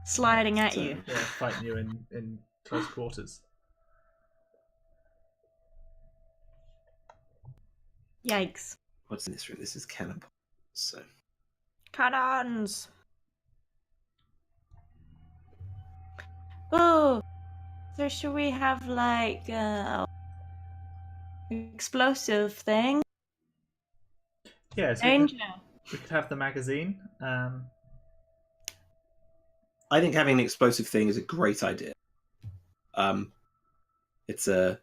Sliding at you. Yeah, fighting you in close quarters. Yikes. What's in this room? This is cannon. So. Cannons! Oh! So should we have, like, explosive thing? Yeah, so we could have the magazine. I think having an explosive thing is a great idea. It's a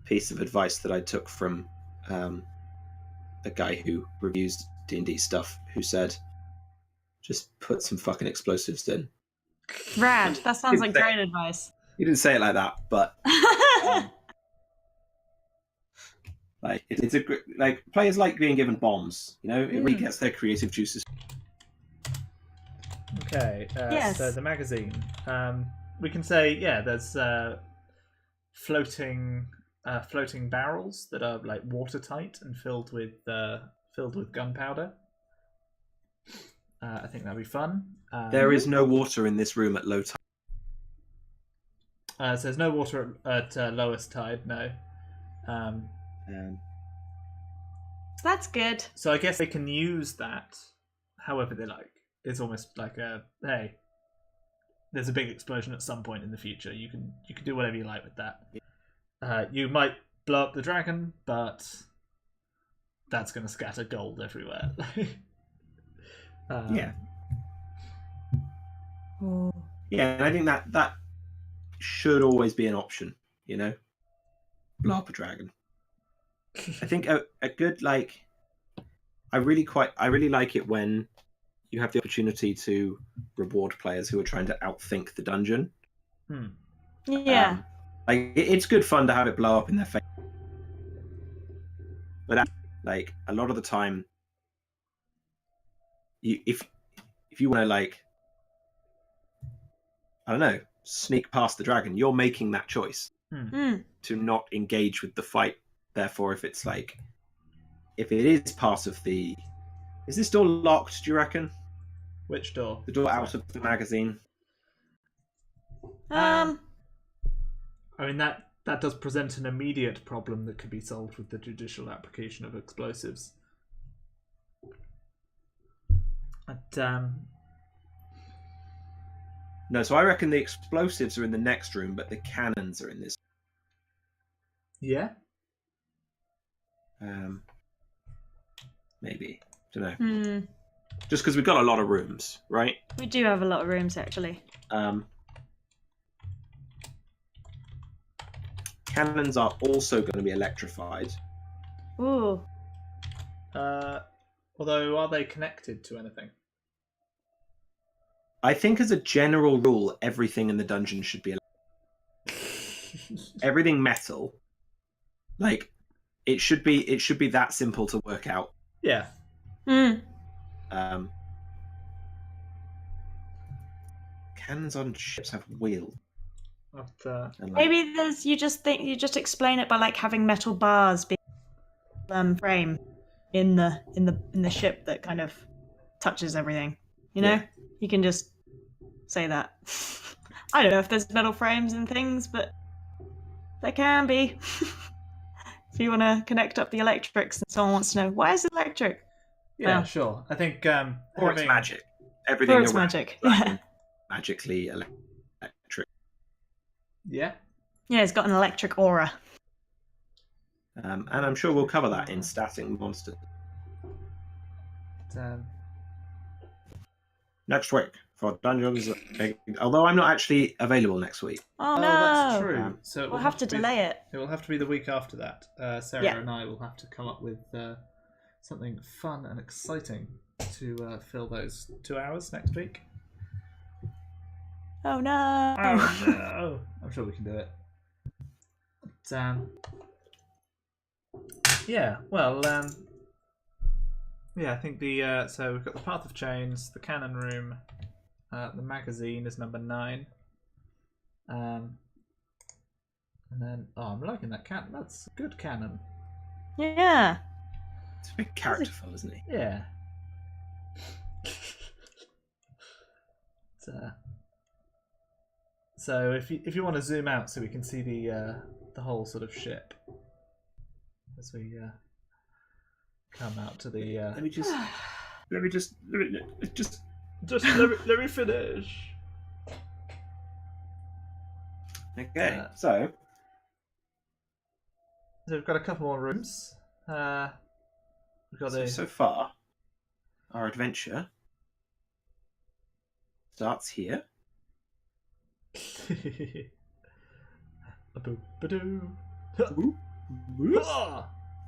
piece of advice that I took from a guy who reviews D&D stuff, who said, just put some fucking explosives in. Rad. That sounds like great advice. He didn't say it like that, but like it's a like players like being given bombs. You know, it really gets their creative juices. Okay. Yes. So the magazine. We can say there's floating barrels that are like watertight and filled with gunpowder. I think that'd be fun. There is no water in this room at low tide. So there's no water at lowest tide, no. That's good. So I guess they can use that however they like. It's almost like hey, there's a big explosion at some point in the future. You can do whatever you like with that. You might blow up the dragon, but that's going to scatter gold everywhere. Yeah, and I think that should always be an option. You know, blow up a dragon. I think a good like. I really like it when you have the opportunity to reward players who are trying to outthink the dungeon. Yeah. Like it's good fun to have it blow up in their face, but like a lot of the time, if you want to like, I don't know, sneak past the dragon, you're making that choice to not engage with the fight. Therefore, if it's like, if it is part of the, is this door locked? Do you reckon? Which door? The door out of the magazine. I mean, that does present an immediate problem that could be solved with the judicial application of explosives. But, No, so I reckon the explosives are in the next room, but the cannons are in this. Yeah? Maybe. Don't know. Just because we've got a lot of rooms, right? We do have a lot of rooms, actually. Cannons are also going to be electrified. Ooh. Although, are they connected to anything? I think as a general rule, everything in the dungeon should be everything metal. Like, it should be that simple to work out. Yeah. Cannons on ships have wheels. Maybe there's you just explain it by like having metal bars being frame in the ship that kind of touches everything. You know, you can just say that. I don't know if there's metal frames and things, but there can be. If you want to connect up the electrics and someone wants to know why is it electric? Yeah, sure. I think or it's magic. Everything or it's magic. Yeah. Magically electric. Yeah. Yeah, it's got an electric aura. And I'm sure we'll cover that in static monsters. Next week for Dungeons. Although I'm not actually available next week. Oh no, that's true. So we'll have to delay it. It will have to be the week after that. Sarah and I will have to come up with something fun and exciting to fill those 2 hours next week. Oh no! Oh no! I'm sure we can do it. But, yeah. Well. Yeah, I think the so we've got the Path of Chains, the Cannon Room, the magazine is number 9, and then I'm liking that cannon. That's a good cannon. Yeah. It's a big characterful, isn't he? Yeah. So if you want to zoom out so we can see the whole sort of ship as we come out to the. Let me just let me finish. Okay, so we've got a couple more rooms. We've got so far, our adventure starts here. They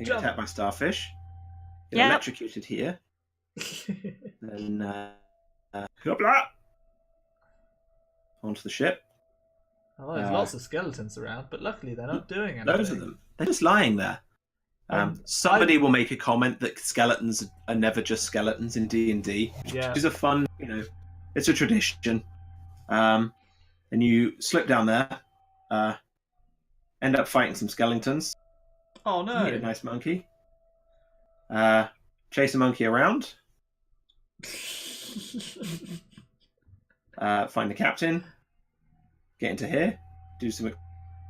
get attacked by starfish. Get electrocuted here. Then onto the ship. Oh, there's lots of skeletons around, but luckily they're not doing anything. Loads of them. They're just lying there. Somebody will make a comment that skeletons are never just skeletons in D&D, which is a fun, it's a tradition. And you slip down there, end up fighting some skeletons. Oh no! Meet a nice monkey. Chase a monkey around. Find the captain. Get into here. Do some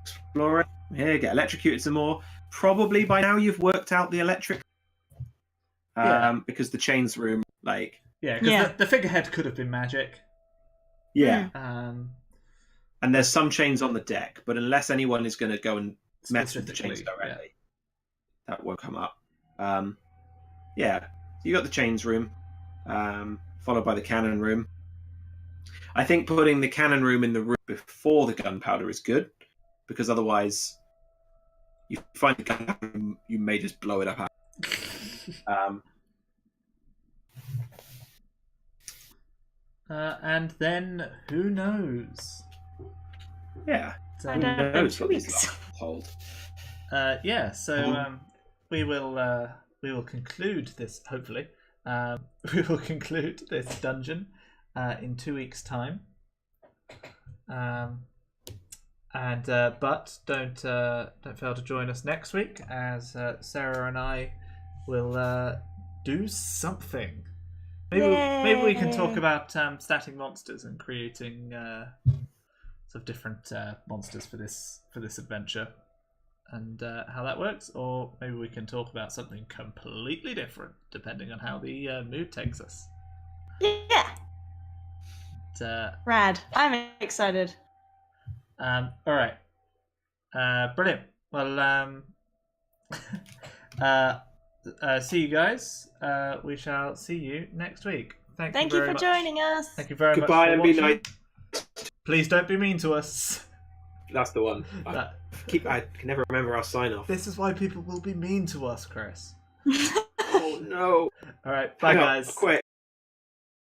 exploring. Here, get electrocuted some more. Probably by now you've worked out the electric. Because the chains room, like... Yeah, because the figurehead could have been magic. Yeah. And there's some chains on the deck, but unless anyone is going to go and mess with the chains directly, that won't come up. So you got the chains room, followed by the cannon room. I think putting the cannon room in the room before the gunpowder is good, because otherwise you find the gunpowder room, you may just blow it up. And then who knows? Yeah, who knows what these hold? We will conclude this. Hopefully, we will conclude this dungeon in 2 weeks' time. But don't fail to join us next week, as Sarah and I will do something. Maybe we can talk Yay. about statting monsters and creating sort of different monsters for this adventure, and how that works. Or maybe we can talk about something completely different, depending on how the mood takes us. Yeah. Rad. I'm excited. All right. Brilliant. Well, see you guys. We shall see you next week. Thank you for joining us. Thank you very much. Goodbye and be nice. Please don't be mean to us. That's the one. I can never remember our sign off. This is why people will be mean to us, Chris. Oh no. All right. Bye, guys. Quick.